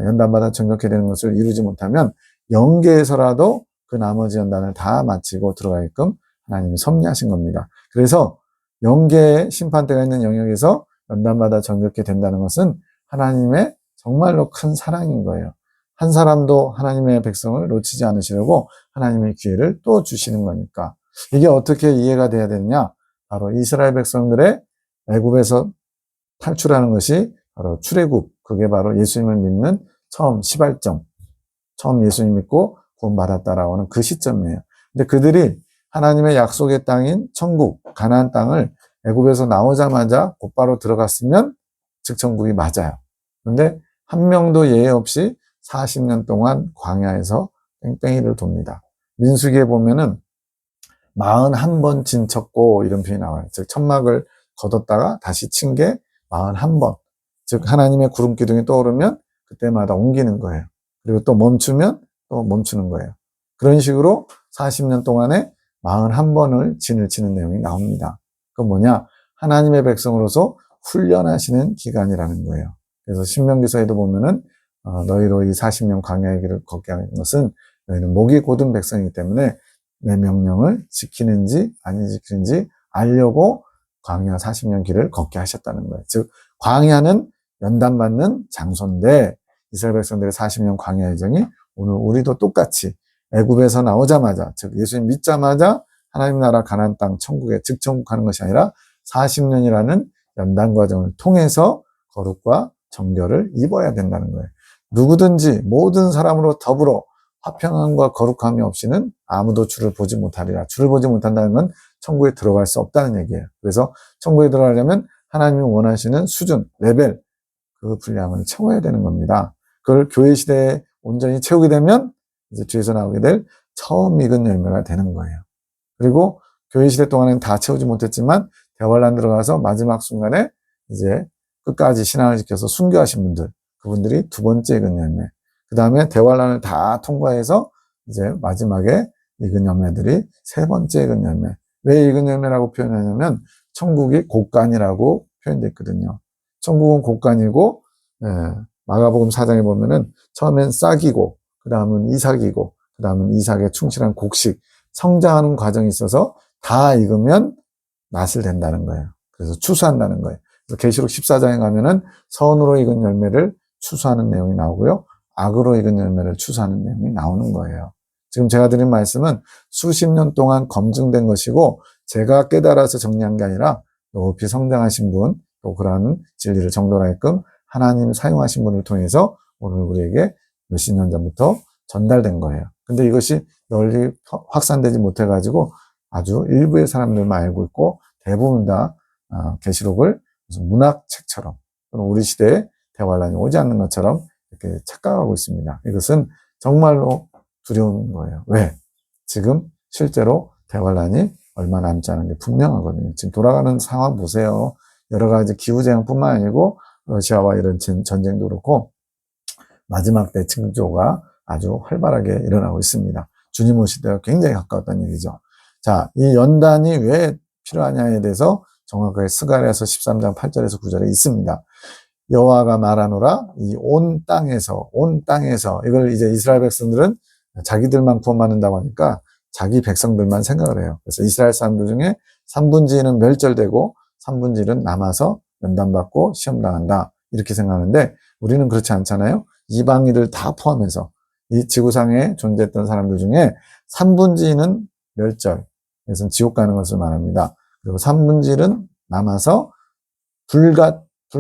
연단마다 정결케 되는 것을 이루지 못하면 영계에서라도 그 나머지 연단을 다 마치고 들어가게끔 하나님이 섭리하신 겁니다. 그래서 영계의 심판대가 있는 영역에서 연단마다 정결케 된다는 것은 하나님의 정말로 큰 사랑인 거예요. 한 사람도 하나님의 백성을 놓치지 않으시려고 하나님의 기회를 또 주시는 거니까. 이게 어떻게 이해가 돼야 되느냐? 바로 이스라엘 백성들의 애굽에서 탈출하는 것이 바로 출애굽, 그게 바로 예수님을 믿는 처음 시발점, 처음 예수님 믿고 구원받았다라고 하는 그 시점이에요. 근데 그들이 하나님의 약속의 땅인 천국, 가나안 땅을 애굽에서 나오자마자 곧바로 들어갔으면 즉 천국이 맞아요. 그런데 한 명도 예외 없이 40년 동안 광야에서 뺑뺑이를 돕니다. 민수기에 보면은 41번 진쳤고 이런 표현이 나와요. 즉 천막을 걷었다가 다시 친 게 41번. 즉 하나님의 구름 기둥이 떠오르면 그때마다 옮기는 거예요. 그리고 또 멈추면 또 멈추는 거예요. 그런 식으로 40년 동안에 41번을 진을 치는 내용이 나옵니다. 그건 뭐냐? 하나님의 백성으로서 훈련하시는 기간이라는 거예요. 그래서 신명기서에도 보면은 너희로 이 40년 광야의 길을 걷게 하는 것은 너희는 목이 곧은 백성이기 때문에 내 명령을 지키는지 아니 지키는지 알려고 광야 40년 길을 걷게 하셨다는 거예요. 즉 광야는 연단받는 장소인데 이스라엘 백성들의 40년 광야 여정이 오늘 우리도 똑같이 애굽에서 나오자마자 즉 예수님 믿자마자 하나님 나라 가나안 땅 천국에 즉천국하는 것이 아니라 40년이라는 연단 과정을 통해서 거룩과 정결을 입어야 된다는 거예요. 누구든지 모든 사람으로 더불어 화평함과 거룩함이 없이는 아무도 주를 보지 못하리라. 주를 보지 못한다는 건 천국에 들어갈 수 없다는 얘기예요. 그래서 천국에 들어가려면 하나님이 원하시는 수준, 레벨, 그 분량을 채워야 되는 겁니다. 그걸 교회 시대에 온전히 채우게 되면 이제 뒤에서 나오게 될 처음 익은 열매가 되는 거예요. 그리고 교회 시대 동안에는 다 채우지 못했지만 대환란 들어가서 마지막 순간에 이제 끝까지 신앙을 지켜서 순교하신 분들, 그분들이 두 번째 익은 열매. 그 다음에 대환란을 다 통과해서 이제 마지막에 익은 열매들이 세 번째 익은 열매. 왜 익은 열매라고 표현하냐면 천국이 곡간이라고 표현되어 있거든요. 천국은 곡간이고 마가복음 4장에 보면은 처음엔 싹이고 그 다음은 이삭이고 그 다음은 이삭에 충실한 곡식 성장하는 과정이 있어서 다 익으면 낫을 된다는 거예요. 그래서 추수한다는 거예요. 계시록 14장에 가면은 선으로 익은 열매를 추수하는 내용이 나오고요. 악으로 익은 열매를 추수하는 내용이 나오는 거예요. 지금 제가 드린 말씀은 수십 년 동안 검증된 것이고 제가 깨달아서 정리한 게 아니라 높이 성장하신 분, 또 그러한 진리를 정돈하게끔 하나님 사용하신 분을 통해서 오늘 우리에게 몇십 년 전부터 전달된 거예요. 근데 이것이 널리 확산되지 못해가지고 아주 일부의 사람들만 알고 있고 대부분 다 계시록을 무슨 문학책처럼 또는 우리 시대에 대환란이 오지 않는 것처럼 이렇게 착각하고 있습니다. 이것은 정말로 두려운 거예요. 왜? 지금 실제로 대환란이 얼마 남지 않은 게 분명하거든요. 지금 돌아가는 상황 보세요. 여러 가지 기후재앙뿐만 아니고 러시아와 이런 전쟁도 그렇고 마지막 때 징조가 아주 활발하게 일어나고 있습니다. 주님 오실 때가 굉장히 가까웠다는 얘기죠. 자, 이 연단이 왜 필요하냐에 대해서 정확하게 스가랴서 13장 8절에서 9절에 있습니다. 여호와가 말하노라 이 온 땅에서 이걸 이제 이스라엘 백성들은 자기들만 구원받는다고 하니까 자기 백성들만 생각을 해요. 그래서 이스라엘 사람들 중에 3분의 2는 멸절되고 3분의 1은 남아서 연단받고 시험당한다 이렇게 생각하는데 우리는 그렇지 않잖아요. 이방인들 다 포함해서 이 지구상에 존재했던 사람들 중에 3분의 2는 멸절, 그래서 지옥 가는 것을 말합니다. 그리고 3분의 1은 남아서 불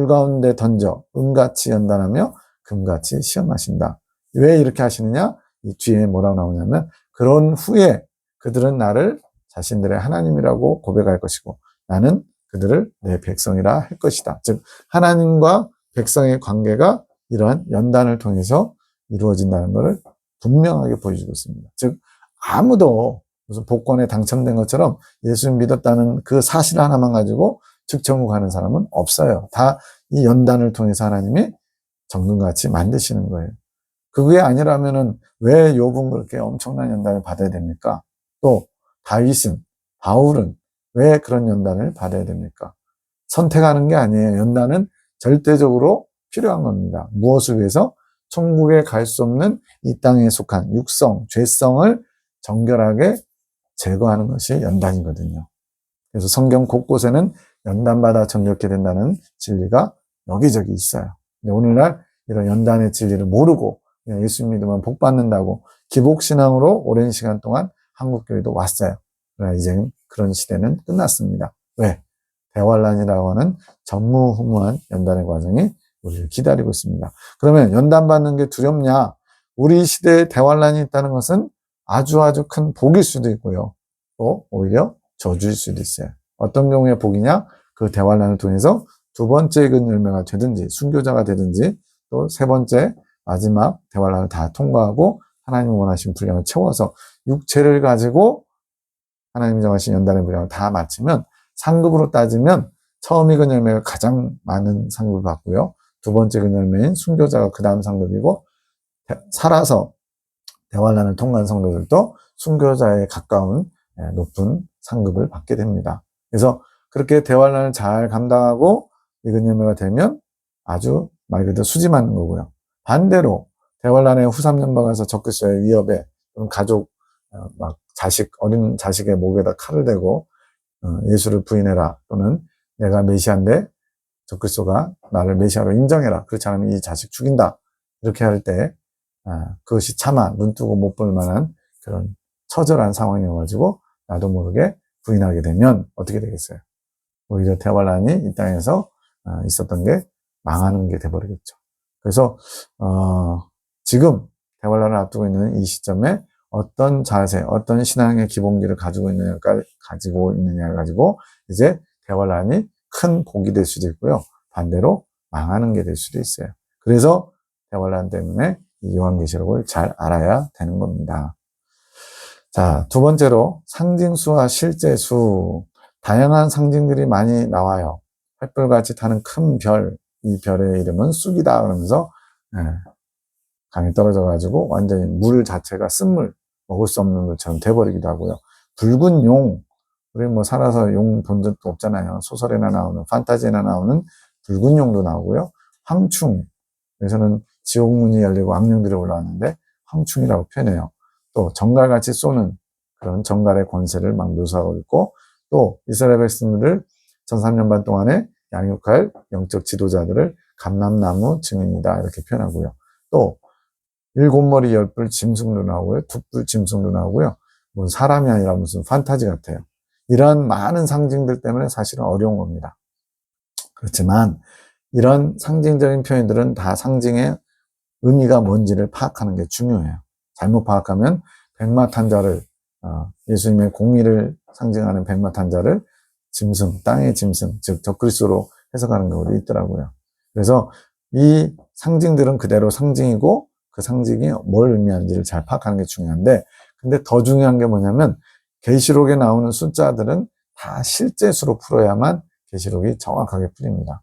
가운데 던져 은같이 연단하며 금같이 시험하신다. 왜 이렇게 하시느냐? 이 뒤에 뭐라고 나오냐면 그런 후에 그들은 나를 자신들의 하나님이라고 고백할 것이고 나는 그들을 내 백성이라 할 것이다. 즉 하나님과 백성의 관계가 이러한 연단을 통해서 이루어진다는 것을 분명하게 보여주고 있습니다. 즉 아무도 무슨 복권에 당첨된 것처럼 예수님 믿었다는 그 사실 하나만 가지고 즉천국 가는 사람은 없어요. 다 이 연단을 통해서 하나님이 정금같이 만드시는 거예요. 그게 아니라면은 왜 욥은 그렇게 엄청난 연단을 받아야 됩니까? 또 다윗은, 바울은 왜 그런 연단을 받아야 됩니까? 선택하는 게 아니에요. 연단은 절대적으로 필요한 겁니다. 무엇을 위해서? 천국에 갈 수 없는 이 땅에 속한 육성, 죄성을 정결하게 제거하는 것이 연단이거든요. 그래서 성경 곳곳에는 연단받아 정결케 된다는 진리가 여기저기 있어요. 근데 오늘날 이런 연단의 진리를 모르고 그냥 예수 믿으면 복 받는다고 기복신앙으로 오랜 시간 동안 한국교회도 왔어요. 그러나 이제 그런 시대는 끝났습니다. 왜? 대환란이라고 하는 전무후무한 연단의 과정이 우리를 기다리고 있습니다. 그러면 연단받는 게 두렵냐? 우리 시대에 대환란이 있다는 것은 아주 큰 복일 수도 있고요. 또 오히려 저주일 수도 있어요. 어떤 경우에 복이냐? 그 대환란을 통해서 두 번째 그 열매가 되든지 순교자가 되든지 또 세 번째 마지막 대환란을 다 통과하고 하나님이 원하신 분량을 채워서 육체를 가지고 하나님이 정하신 연단의 분량을 다 마치면 상급으로 따지면 처음 익은 열매가 가장 많은 상급을 받고요. 두 번째 그 열매인 순교자가 그 다음 상급이고 살아서 대환란을 통과한 성도들도 순교자에 가까운 높은 상급을 받게 됩니다. 그래서 그렇게 대환란을 잘 감당하고 익은 열매가 되면 아주 말 그대로 수지 맞는 거고요. 반대로 대환란의 후 3년 박아서 적그리스도의 위협에 가족 막 어린 자식의 목에다 칼을 대고 예수를 부인해라 또는 내가 메시아인데 적그리스도가 나를 메시아로 인정해라. 그렇지 않으면 이 자식 죽인다. 이렇게 할 때 그것이 차마 눈 뜨고 못 볼 만한 그런 처절한 상황이어가지고 나도 모르게 부인하게 되면 어떻게 되겠어요? 오히려 대환란이 이 땅에서 있었던 게 망하는 게 돼버리겠죠. 그래서 지금 대환란을 앞두고 있는 이 시점에 어떤 자세, 어떤 신앙의 기본기를 가지고 있느냐를 가지고 이제 대환란이 큰 복이 될 수도 있고요. 반대로 망하는 게 될 수도 있어요. 그래서 대환란 때문에 이 요한계시록을 잘 알아야 되는 겁니다. 자, 두 번째로 상징수와 실제수. 다양한 상징들이 많이 나와요. 횃불같이 타는 큰 별, 이 별의 이름은 쑥이다 그러면서 강에 떨어져가지고 완전히 물 자체가 쓴물, 먹을 수 없는 물처럼 돼버리기도 하고요. 붉은 용, 우리 뭐 살아서 용 본 적도 없잖아요. 소설에나 나오는, 판타지에나 나오는 붉은 용도 나오고요. 황충, 여기서는 지옥문이 열리고 악령들이 올라왔는데 황충이라고 표현해요. 또 정갈같이 쏘는 그런 정갈의 권세를 막 묘사하고 있고, 또 이스라엘 백성들을 1300년 반 동안에 양육할 영적 지도자들을 감람나무 증인이다 이렇게 표현하고요. 또 일곱 머리 열뿔 짐승도 나오고요. 두 뿔 짐승도 나오고요. 뭐 사람이 아니라 무슨 판타지 같아요. 이러한 많은 상징들 때문에 사실은 어려운 겁니다. 그렇지만 이런 상징적인 표현들은 다 상징의 의미가 뭔지를 파악하는 게 중요해요. 잘못 파악하면 백마탄자를 예수님의 공의를 상징하는 백마탄자를 짐승, 땅의 짐승, 즉 적그리스도로 해석하는 경우도 있더라고요. 그래서 이 상징들은 그대로 상징이고 그 상징이 뭘 의미하는지를 잘 파악하는 게 중요한데, 근데 더 중요한 게 뭐냐면 계시록에 나오는 숫자들은 다 실제수로 풀어야만 계시록이 정확하게 풀립니다.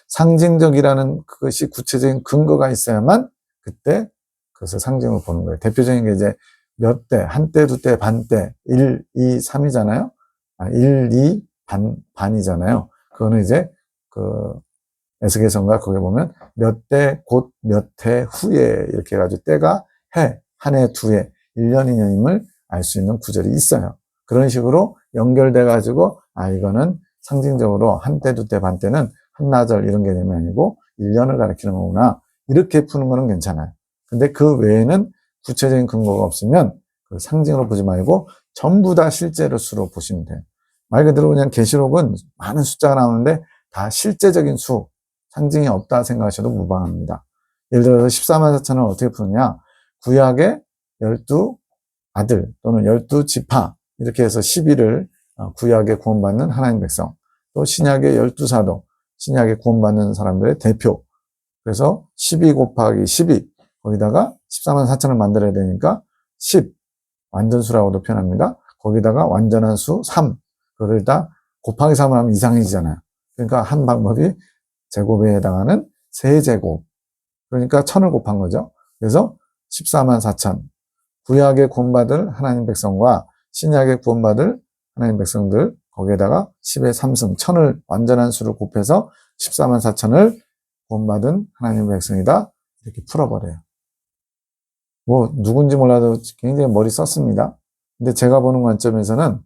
상징적이라는 그것이 구체적인 근거가 있어야만 그때 그것을 상징으로 보는 거예요. 대표적인 게 이제 몇 대, 한 대, 두 대, 반 대, 1, 2, 3이잖아요. 1, 2, 반이잖아요. 그거는 이제 에스겔서인가 거기 보면 몇 대, 곧 몇 해 후에 이렇게 해가지고 때가 한 해, 두 해, 1년, 2년임을 알 수 있는 구절이 있어요. 그런 식으로 연결돼가지고 이거는 상징적으로 한 때, 두 때, 반 때는 한나절 이런 개념이 아니고 1년을 가리키는 거구나. 이렇게 푸는 거는 괜찮아요. 근데 그 외에는 구체적인 근거가 없으면 그 상징으로 보지 말고 전부 다 실제로 수로 보시면 돼요. 말 그대로 그냥 계시록은 많은 숫자가 나오는데 다 실제적인 수, 상징이 없다 생각하셔도 무방합니다. 예를 들어서 14만 4천을 어떻게 푸느냐? 구약의 12 아들 또는 12지파 이렇게 해서 12를 구약에 구원받는 하나님 백성, 또 신약의 12사도, 신약에 구원받는 사람들의 대표. 그래서 12 곱하기 12 거기다가 14만 4천을 만들어야 되니까 10 완전수라고도 표현합니다. 거기다가 완전한 수 3 그걸 다 곱하기 3을 하면 이상해지잖아요. 그러니까 한 방법이 제곱에 해당하는 세제곱, 그러니까 1000을 곱한 거죠. 그래서 14만 4천 구약에 구원받을 하나님 백성과 신약에 구원받을 하나님 백성들 거기에다가 10의 3승 1000을 완전한 수를 곱해서 14만 4천을 구원받은 하나님 백성이다 이렇게 풀어버려요. 뭐 누군지 몰라도 굉장히 머리 썼습니다. 근데 제가 보는 관점에서는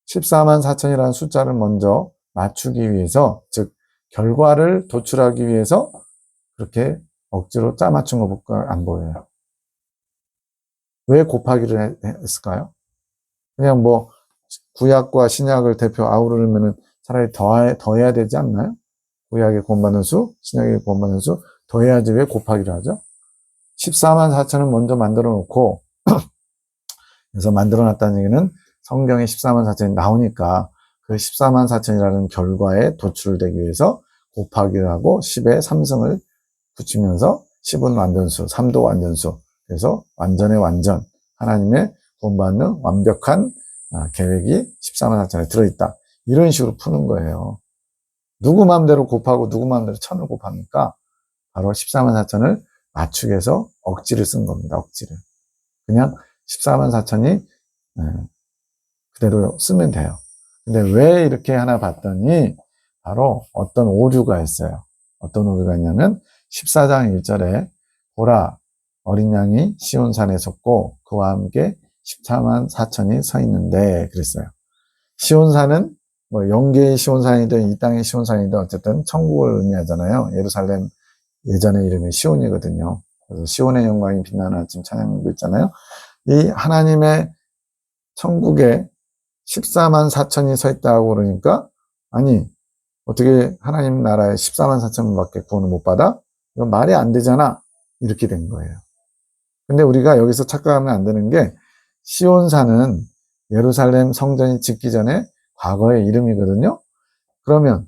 14만 4천이라는 숫자를 먼저 맞추기 위해서, 즉 결과를 도출하기 위해서 그렇게 억지로 짜맞춘 거 볼까 안 보여요. 왜 곱하기를 했을까요? 그냥 뭐 구약과 신약을 대표 아우르면은 차라리 더해야 되지 않나요? 구약에 구원받는 수, 신약에 구원받는 수 더해야지 왜 곱하기를 하죠? 14만 4천을 먼저 만들어 놓고, 그래서 만들어 놨다는 얘기는 성경에 14만 4천이 나오니까 그 14만 4천이라는 결과에 도출되기 위해서 곱하기를 하고 10에 3승을 붙이면서 10은 완전수, 3도 완전수. 그래서 완전의 완전, 하나님의 구원받는 완벽한 계획이 14만 4천에 들어있다. 이런 식으로 푸는 거예요. 누구 마음대로 곱하고 누구 마음대로 천을 곱합니까? 바로 14만 4천을 맞추기 위해서 억지를 쓴 겁니다. 억지를. 그냥 14만 4천이 그대로 쓰면 돼요. 근데 왜 이렇게 하나 봤더니 바로 어떤 오류가 있어요. 어떤 오류가 있냐면 14장 1절에 보라 어린 양이 시온산에 섰고 그와 함께 14만 4천이 서 있는데 그랬어요. 시온산은 뭐 영계의 시온산이든 이 땅의 시온산이든 어쨌든 천국을 의미하잖아요. 예루살렘 예전의 이름이 시온이거든요. 그래서 시온의 영광이 빛나는 아침 찬양도 있잖아요. 이 하나님의 천국에 14만 4천이 서 있다고 그러니까 아니 어떻게 하나님 나라에 14만 4천밖에 구원을 못 받아? 이건 말이 안 되잖아. 이렇게 된 거예요. 근데 우리가 여기서 착각하면 안 되는 게 시온산은 예루살렘 성전이 짓기 전에 과거의 이름이거든요. 그러면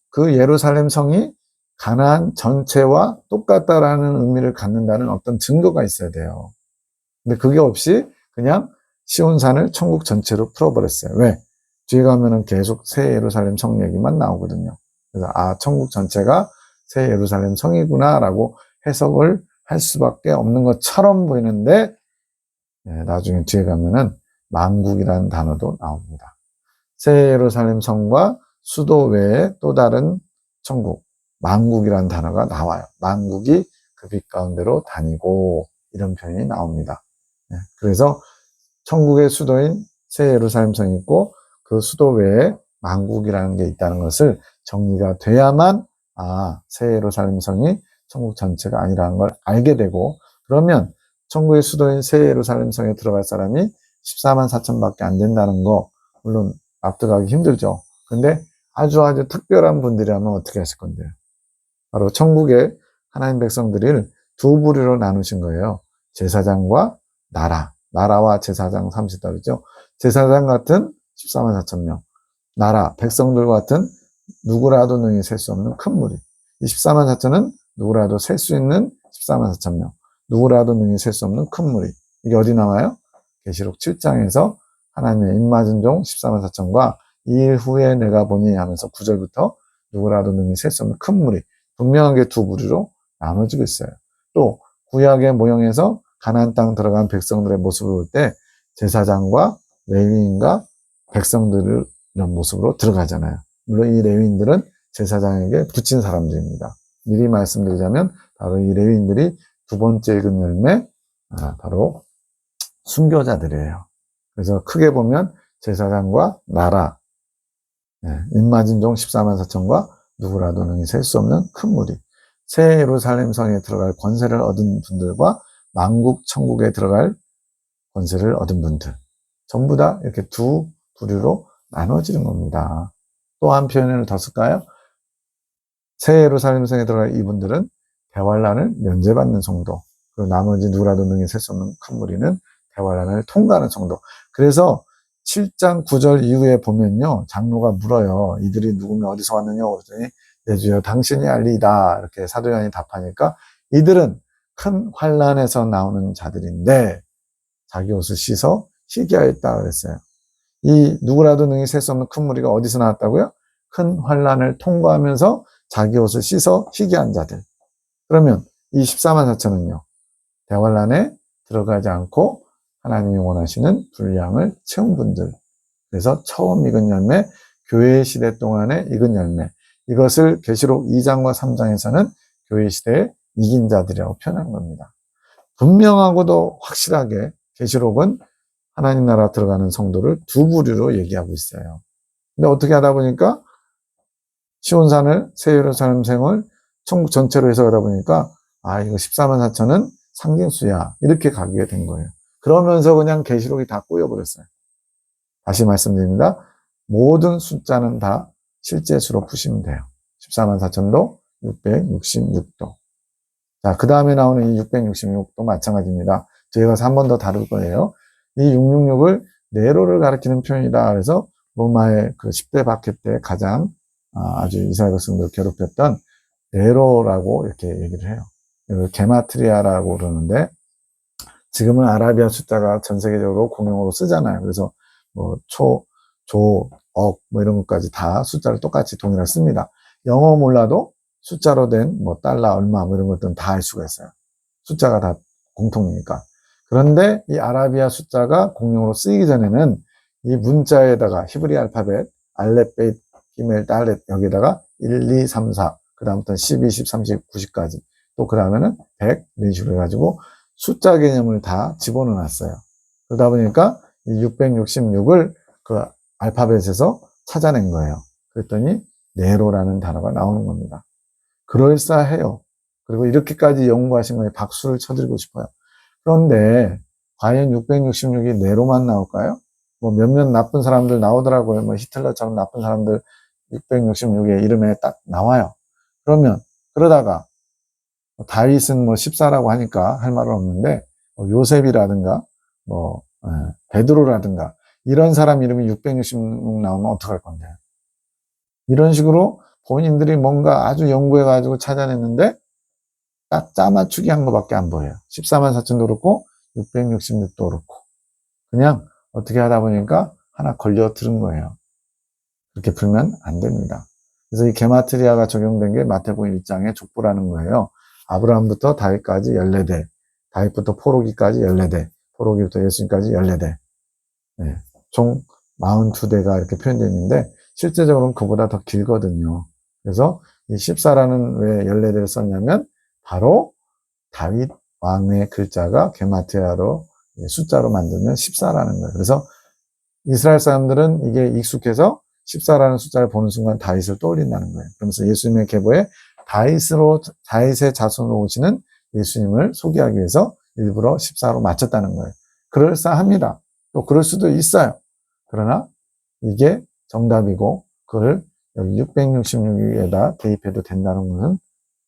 그 예루살렘 성이 가나안 전체와 똑같다라는 의미를 갖는다는 어떤 증거가 있어야 돼요. 근데 그게 없이 그냥 시온산을 천국 전체로 풀어버렸어요. 왜? 뒤에 가면은 계속 새 예루살렘 성 얘기만 나오거든요. 그래서 천국 전체가 새 예루살렘 성이구나라고 해석을 할 수밖에 없는 것처럼 보이는데 나중에 뒤에 가면은 만국이라는 단어도 나옵니다. 새 예루살렘 성과 수도 외에 또 다른 천국, 만국이라는 단어가 나와요. 만국이 그 빛 가운데로 다니고 이런 표현이 나옵니다. 그래서 천국의 수도인 새 예루살렘 성이 있고 그 수도 외에 만국이라는 게 있다는 것을 정리가 돼야만 새 예루살렘 성이 천국 전체가 아니라는 걸 알게 되고 그러면 천국의 수도인 새 예루살렘 성에 들어갈 사람이 14만 4천밖에 안 된다는 거 물론 납득하기 힘들죠. 근데 아주 특별한 분들이라면 어떻게 하실 건데요? 바로 천국의 하나님 백성들을 두 부류로 나누신 거예요. 제사장과 나라와 제사장 30다 그랬죠. 제사장 같은 14만 4천 명, 나라, 백성들 같은 누구라도 능히 셀 수 없는 큰 무리. 이 14만 4천은 누구라도 셀 수 있는 14만 4천 명, 누구라도 능히 셀 수 없는 큰 무리. 이게 어디 나와요? 계시록 7장에서 하나님의 입맞은 종 14만 4천과 이 후에 내가 보니 하면서 9절부터 누구라도 능히 셀 수 없는 큰 무리. 분명하게 두 부류로 나눠지고 있어요. 또 구약의 모형에서 가나안 땅 들어간 백성들의 모습을 볼 때 제사장과 레위인과 백성들을 이런 모습으로 들어가잖아요. 물론 이 레위인들은 제사장에게 붙인 사람들입니다. 미리 말씀드리자면 바로 이 레위인들이 두 번째 익은 열매 바로 순교자들이에요. 그래서 크게 보면 제사장과 나라, 입맞은 종 14만 4천과 누구라도 능히 셀 수 없는 큰 무리, 새 예루살렘 성에 들어갈 권세를 얻은 분들과 만국 천국에 들어갈 권세를 얻은 분들 전부 다 이렇게 두 부류로 나눠지는 겁니다. 또 한 표현을 더 쓸까요? 새 예루살렘 성에 들어갈 이분들은 대환란을 면제받는 정도, 그리고 나머지 누구라도 능히 셀 수 없는 큰 무리는 대환란을 통과하는 정도. 그래서 7장 9절 이후에 보면요, 장로가 물어요. 이들이 누구며 어디서 왔느냐 그러더니 내 주여 당신이 알리이다 이렇게 사도 요한이 답하니까 이들은 큰 환란에서 나오는 자들인데 자기 옷을 씻어 희귀하였다 그랬어요. 이 누구라도 능히 셀 수 없는 큰 무리가 어디서 나왔다고요? 큰 환란을 통과하면서 자기 옷을 씻어 희귀한 자들. 그러면 이 14만 4천은요, 대환란에 들어가지 않고 하나님이 원하시는 분량을 채운 분들. 그래서 처음 익은 열매, 교회 시대 동안에 익은 열매. 이것을 계시록 2장과 3장에서는 교회 시대에 이긴 자들이라고 표현한 겁니다. 분명하고도 확실하게 계시록은 하나님 나라 들어가는 성도를 두 부류로 얘기하고 있어요. 근데 어떻게 하다 보니까 시온산을 새 예루살렘 생을 천국 전체로 해석하다 보니까 이거 14만 4천은 상징수야 이렇게 가게 된 거예요. 그러면서 그냥 계시록이 다 꼬여버렸어요. 다시 말씀드립니다. 모든 숫자는 다 실제 수로 푸시면 돼요. 14만 4천도 666도. 자, 그 다음에 나오는 이 666도 마찬가지입니다. 저희가 한 번 더 다룰 거예요. 이 666을 네로를 가리키는 표현이다. 그래서 로마의 그 10대 박해 때 가장 아주 이스라엘 백성들을 괴롭혔던 네로라고 이렇게 얘기를 해요. 이걸 게마트리아라고 그러는데 지금은 아라비아 숫자가 전 세계적으로 공용어로 쓰잖아요. 그래서 뭐 억, 뭐 이런 것까지 다 숫자를 똑같이 동일하게 씁니다. 영어 몰라도 숫자로 된 뭐 달러 얼마 뭐 이런 것들은 다 알 수가 있어요. 숫자가 다 공통이니까. 그런데 이 아라비아 숫자가 공용어로 쓰이기 전에는 이 문자에다가 히브리 알파벳, 알렛, 베이트, 기멜, 달렛 여기다가 1, 2, 3, 4, 그 다음부터는 12, 10, 30, 90까지 또 그 다음에는 100 이런 식으로 해가지고 숫자 개념을 다 집어넣어 놨어요. 그러다 보니까 이 666을 그 알파벳에서 찾아낸 거예요. 그랬더니 네로라는 단어가 나오는 겁니다. 그럴싸해요. 그리고 이렇게까지 연구하신 거에 박수를 쳐드리고 싶어요. 그런데 과연 666이 네로만 나올까요? 뭐 몇몇 나쁜 사람들 나오더라고요. 뭐 히틀러처럼 나쁜 사람들 666의 이름에 딱 나와요. 그러다가 다윗은 뭐 14라고 하니까 할 말은 없는데 요셉이라든가 뭐 베드로라든가 이런 사람 이름이 666 나오면 어떡할 건데. 이런 식으로 본인들이 뭔가 아주 연구해가지고 찾아냈는데 딱 짜맞추기 한 것밖에 안 보여요. 14만 4천도 그렇고 666도 그렇고 그냥 어떻게 하다 보니까 하나 걸려 들은 거예요. 그렇게 풀면 안 됩니다. 그래서 이 게마트리아가 적용된 게 마태복음 1장의 족보라는 거예요. 아브라함부터 다윗까지 14대, 다윗부터 포로기까지 14대, 포로기부터 예수님까지 14대. 네, 총 42대가 이렇게 표현되어 있는데 실제적으로는 그보다 더 길거든요. 그래서 이 14라는 왜 14대를 썼냐면 바로 다윗 왕의 글자가 게마트리아로 숫자로 만들면 14라는 거예요. 그래서 이스라엘 사람들은 이게 익숙해서 14라는 숫자를 보는 순간 다윗을 떠올린다는 거예요. 그러면서 예수님의 계보에 다윗의 자손으로 오시는 예수님을 소개하기 위해서 일부러 14로 맞췄다는 거예요. 그럴싸합니다. 또 그럴 수도 있어요. 그러나 이게 정답이고 그걸 여기 666에다 대입해도 된다는 것은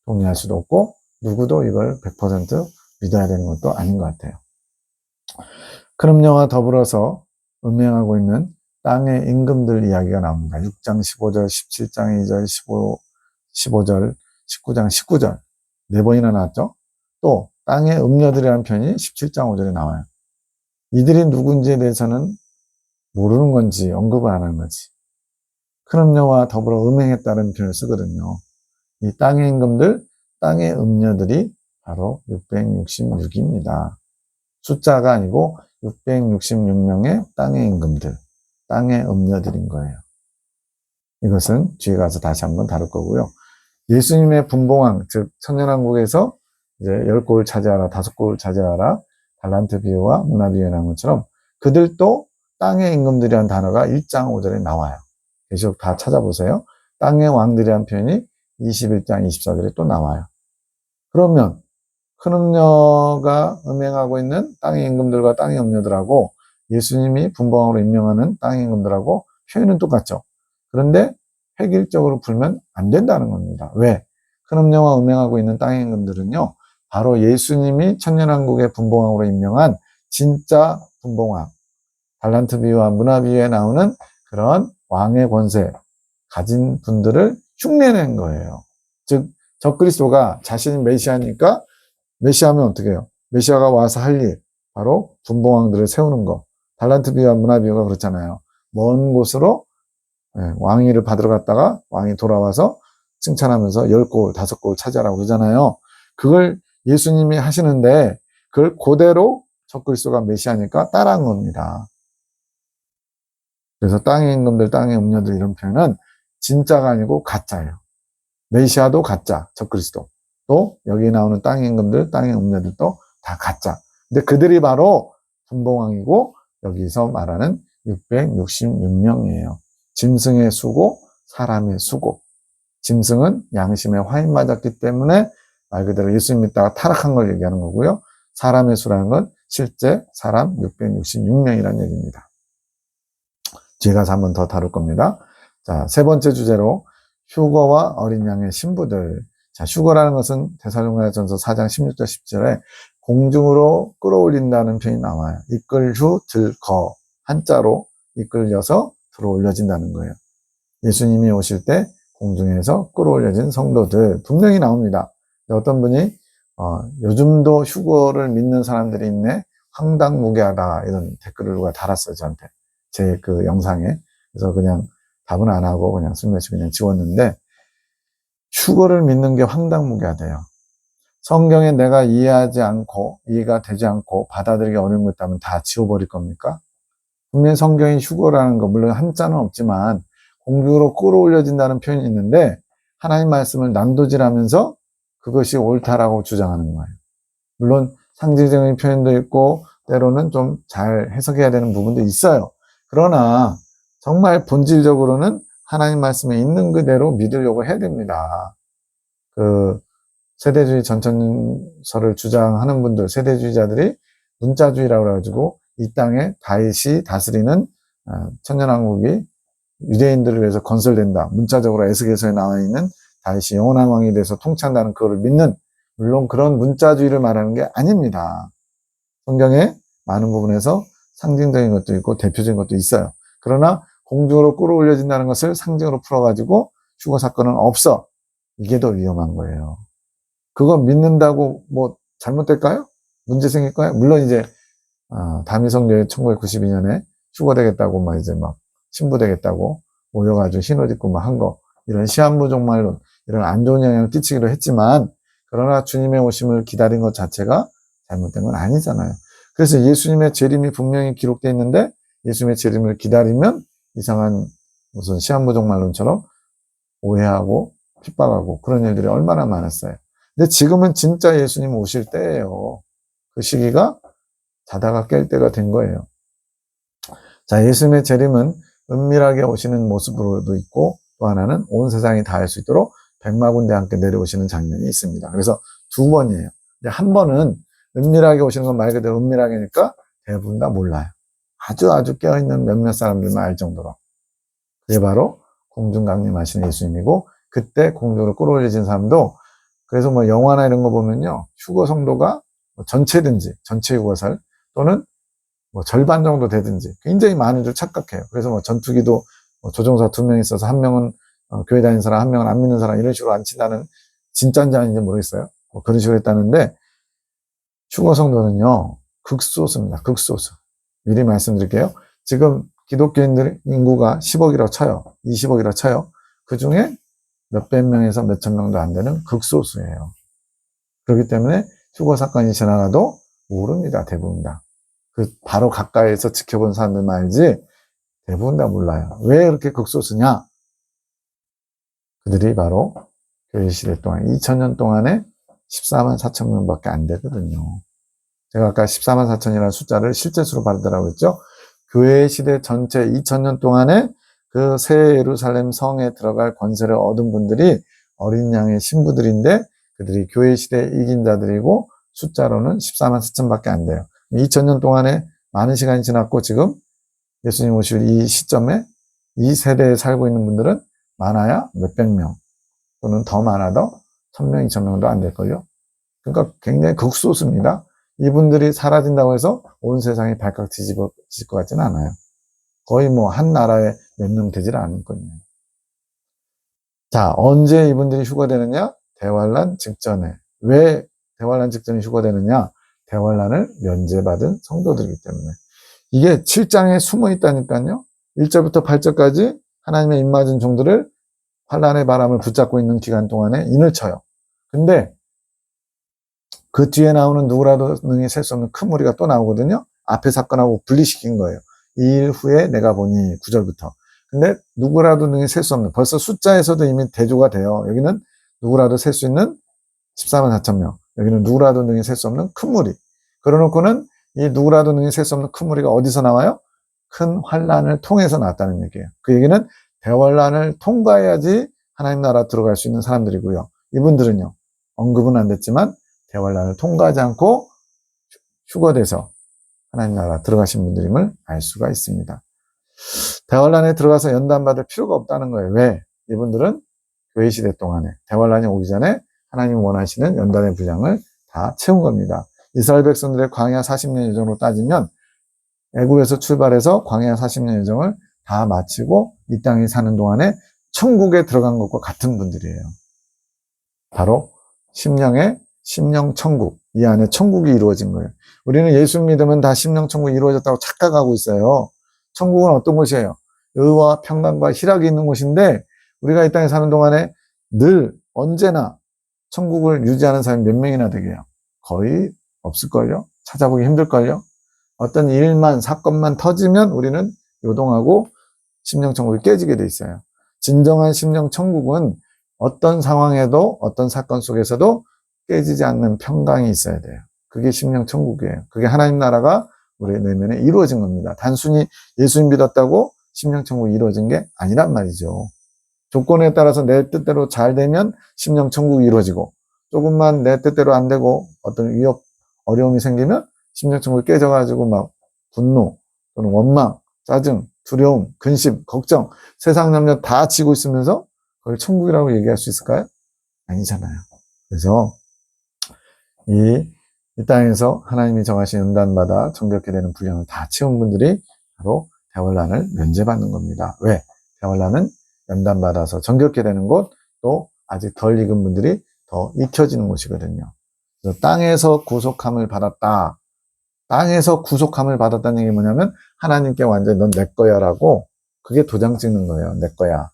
동의할 수도 없고 누구도 이걸 100% 믿어야 되는 것도 아닌 것 같아요. 크름녀와 더불어서 음행하고 있는 땅의 임금들 이야기가 나옵니다. 6장 15절, 17장 2절, 15절, 19장 19절. 네 번이나 나왔죠. 또 땅의 음녀들이라는 편이 17장 5절에 나와요. 이들이 누군지에 대해서는 모르는 건지 언급을 안 하는 거지. 크름녀와 더불어 음행했다는 표현을 쓰거든요. 이 땅의 임금들, 땅의 음녀들이 바로 666입니다. 숫자가 아니고 666명의 땅의 임금들, 땅의 음녀들인 거예요. 이것은 뒤에 가서 다시 한번 다룰 거고요. 예수님의 분봉왕, 즉 천년왕국에서 이제 10골을 차지하라, 5골을 차지하라, 달란트 비유와 문화 비유에 나온 것처럼 그들도 땅의 임금들이라는 단어가 1장 5절에 나와요. 계속 다 찾아보세요. 땅의 왕들이라는 표현이 21장 24절에 또 나와요. 그러면 큰 음녀가 음행하고 있는 땅의 임금들과 땅의 음녀들하고 예수님이 분봉왕으로 임명하는 땅의 임금들하고 표현은 똑같죠. 그런데 획일적으로 풀면 안 된다는 겁니다. 왜? 큰 음녀와 음행하고 있는 땅의 임금들은요, 바로 예수님이 천년왕국의 분봉왕으로 임명한 진짜 분봉왕, 달란트 비유와 문화 비유에 나오는 그런 왕의 권세 가진 분들을 흉내낸 거예요. 즉 적그리스도가 자신이 메시아니까 메시아면 어떻게 해요? 메시아가 와서 할 일, 바로 분봉왕들을 세우는 거. 달란트 비유와 문화 비유가 그렇잖아요. 먼 곳으로 왕위를 받으러 갔다가 왕이 돌아와서 칭찬하면서 10골, 5골 차지하라고 그러잖아요. 그걸 예수님이 하시는데 그걸 그대로 적그리스도가 메시아니까 따라한 겁니다. 그래서 땅의 임금들, 땅의 음녀들 이런 표현은 진짜가 아니고 가짜예요. 메시아도 가짜, 적그리스도. 또 여기 나오는 땅의 임금들, 땅의 음녀들도 다 가짜. 근데 그들이 바로 분봉왕이고 여기서 말하는 666명이에요. 짐승의 수고, 사람의 수고. 짐승은 양심에 화인 맞았기 때문에 말 그대로 예수님 믿다가 타락한 걸 얘기하는 거고요. 사람의 수라는 건 실제 사람 666명이라는 얘기입니다. 뒤에 가서 한 번 더 다룰 겁니다. 자, 세 번째 주제로 휴거와 어린 양의 신부들. 자, 휴거라는 것은 데살로니가전서 4장 16절 17절에 공중으로 끌어올린다는 표현이 나와요. 이끌휴 들거 한자로 이끌려서 들어올려진다는 거예요. 예수님이 오실 때 공중에서 끌어올려진 성도들 분명히 나옵니다. 어떤 분이 요즘도 휴거를 믿는 사람들이 있네, 황당무계하다, 이런 댓글을 누가 달았어요, 저한테. 제 그 영상에. 그래서 그냥 답은 안 하고 그냥 슬며시 그냥 지웠는데, 휴거를 믿는 게 황당무계하대요. 성경에 내가 이해가 되지 않고 받아들이기 어려운 것 있다면 다 지워버릴 겁니까? 분명히 성경에 휴거라는 거, 물론 한자는 없지만 공중으로 끌어올려진다는 표현이 있는데, 하나님 말씀을 난도질하면서 그것이 옳다라고 주장하는 거예요. 물론 상징적인 표현도 있고 때로는 좀 잘 해석해야 되는 부분도 있어요. 그러나 정말 본질적으로는 하나님 말씀에 있는 그대로 믿으려고 해야 됩니다. 그 세대주의 전천서를 주장하는 분들, 세대주의자들이 문자주의라고 그래가지고 이 땅에 다윗이 다스리는 천년왕국이 유대인들을 위해서 건설된다. 문자적으로 에스겔서에 나와 있는 다윗이 영원한 왕이 돼서 통치한다는 그거를 믿는, 물론 그런 문자주의를 말하는 게 아닙니다. 성경에 많은 부분에서 상징적인 것도 있고 대표적인 것도 있어요. 그러나 공중으로 끌어올려진다는 것을 상징으로 풀어가지고 휴거 사건은 없어. 이게 더 위험한 거예요. 그거 믿는다고 뭐 잘못될까요? 문제 생길까요? 물론 이제 다미성교회 1992년에 휴거되겠다고 막 이제 막 신부되겠다고 모여가지고 흰옷 입고 막 한 거, 이런 시한부 종말론, 이런 안 좋은 영향을 끼치기도 했지만, 그러나 주님의 오심을 기다린 것 자체가 잘못된 건 아니잖아요. 그래서 예수님의 재림이 분명히 기록되어 있는데, 예수님의 재림을 기다리면 이상한 무슨 시한부 종말론처럼 오해하고 핍박하고 그런 일들이 얼마나 많았어요. 근데 지금은 진짜 예수님 오실 때예요. 그 시기가 자다가 깰 때가 된 거예요. 자, 예수님의 재림은 은밀하게 오시는 모습으로도 있고, 또 하나는 온 세상이 다 알 수 있도록 백마군대와 함께 내려오시는 장면이 있습니다. 그래서 두 번이에요. 근데 한 번은 은밀하게 오시는 건 말 그대로 은밀하게니까 대부분 다 몰라요. 아주 깨어있는 몇몇 사람들만 알 정도로. 그게 바로 공중 강림하시는 예수님이고, 그때 공중으로 끌어올려진 사람도, 그래서 뭐 영화나 이런 거 보면요, 휴거 성도가 전체든지 전체 휴거설 또는 뭐 절반 정도 되든지 굉장히 많은 줄 착각해요. 그래서 뭐 전투기도 조종사 2명 있어서 한 명은 교회 다니는 사람, 한 명은 안 믿는 사람, 이런 식으로 앉힌다는, 진짜인지 아닌지 모르겠어요. 뭐 그런 식으로 했다는데, 휴거 성도는요 극소수입니다. 극소수. 미리 말씀드릴게요. 지금 기독교인들 인구가 10억이라고 쳐요. 20억이라고 쳐요. 그 중에 몇백 명에서 몇천 명도 안 되는 극소수예요. 그렇기 때문에 휴거 사건이 지나가도 모릅니다. 대부분 다. 그 바로 가까이에서 지켜본 사람들만 알지 대부분 다 몰라요. 왜 그렇게 극소수냐? 그들이 바로 교회 시대 동안 2000년 동안에 14만 4천 명밖에 안 되거든요. 제가 아까 14만 4천이라는 숫자를 실제 수로 받으라고 했죠. 교회 시대 전체 2000년 동안에 그 새 예루살렘 성에 들어갈 권세를 얻은 분들이 어린 양의 신부들인데, 그들이 교회 시대에 이긴 자들이고 숫자로는 14만 4천밖에 안 돼요. 2000년 동안에 많은 시간이 지났고, 지금 예수님 오실 이 시점에 이 세대에 살고 있는 분들은 많아야 몇백 명, 또는 더 많아도 1000명, 2000명도 안 될걸요. 그러니까 굉장히 극소수입니다. 이분들이 사라진다고 해서 온 세상이 발칵 뒤집어질 것 같지는 않아요. 거의 뭐 한 나라에 몇 명 되질 않을 거예요. 자, 언제 이분들이 휴거되느냐? 대환란 직전에. 왜 대환란 직전에 휴거되느냐? 대환란을 면제받은 성도들이기 때문에. 이게 7장에 숨어 있다니까요. 1절부터 8절까지 하나님의 입맞은 종들을 환란의 바람을 붙잡고 있는 기간 동안에 인을 쳐요. 근데 그 뒤에 나오는 누구라도 능히 셀 수 없는 큰 무리가 또 나오거든요. 앞에 사건하고 분리시킨 거예요. 이 일 후에 내가 보니 9절부터. 근데 누구라도 능히 셀 수 없는, 벌써 숫자에서도 이미 대조가 돼요. 여기는 누구라도 셀 수 있는 14만 4천 명. 여기는 누구라도 능히 셀 수 없는 큰 무리. 그러놓고는 이 누구라도 능히 셀 수 없는 큰 무리가 어디서 나와요? 큰 환란을 통해서 나왔다는 얘기예요. 그 얘기는 대환란을 통과해야지 하나님 나라 들어갈 수 있는 사람들이고요. 이분들은요, 언급은 안 됐지만 대환란을 통과하지 않고 휴거돼서 하나님 나라 들어가신 분들임을 알 수가 있습니다. 대환란에 들어가서 연단받을 필요가 없다는 거예요. 왜? 이분들은 교회 시대 동안에 대환란이 오기 전에 하나님이 원하시는 연단의 분량을 다 채운 겁니다. 이스라엘 백성들의 광야 40년 여정으로 따지면 애굽에서 출발해서 광야 40년 여정을 다 마치고 이 땅에 사는 동안에 천국에 들어간 것과 같은 분들이에요. 바로 심령 천국, 이 안에 천국이 이루어진 거예요. 우리는 예수 믿으면 다 심령 천국이 이루어졌다고 착각하고 있어요. 천국은 어떤 곳이에요? 의와 평강과 희락이 있는 곳인데 우리가 이 땅에 사는 동안에 늘 언제나 천국을 유지하는 사람이 몇 명이나 되게요? 거의 없을걸요? 찾아보기 힘들걸요? 어떤 일만, 사건만 터지면 우리는 요동하고 심령천국이 깨지게 돼 있어요. 진정한 심령천국은 어떤 상황에도 어떤 사건 속에서도 깨지지 않는 평강이 있어야 돼요. 그게 심령천국이에요. 그게 하나님 나라가 우리 내면에 이루어진 겁니다. 단순히 예수님 믿었다고 심령천국이 이루어진 게 아니란 말이죠. 조건에 따라서 내 뜻대로 잘 되면 심령천국이 이루어지고 조금만 내 뜻대로 안 되고 어떤 위협, 어려움이 생기면 심령천국이 깨져가지고 막 분노 또는 원망, 짜증, 두려움, 근심, 걱정, 세상 염려 다 지고 있으면서 그걸 천국이라고 얘기할 수 있을까요? 아니잖아요. 그래서 이 땅에서 하나님이 정하신 연단받아 정결케 되는 분량을 다 채운 분들이 바로 대환란을 면제받는 겁니다. 왜? 대환란은 연단받아서 정결케 되는 곳, 또 아직 덜 익은 분들이 더 익혀지는 곳이거든요. 그래서 땅에서 구속함을 받았다. 땅에서 구속함을 받았다는 얘기 뭐냐면 하나님께 완전히 넌 내 거야 라고 그게 도장 찍는 거예요. 내 거야.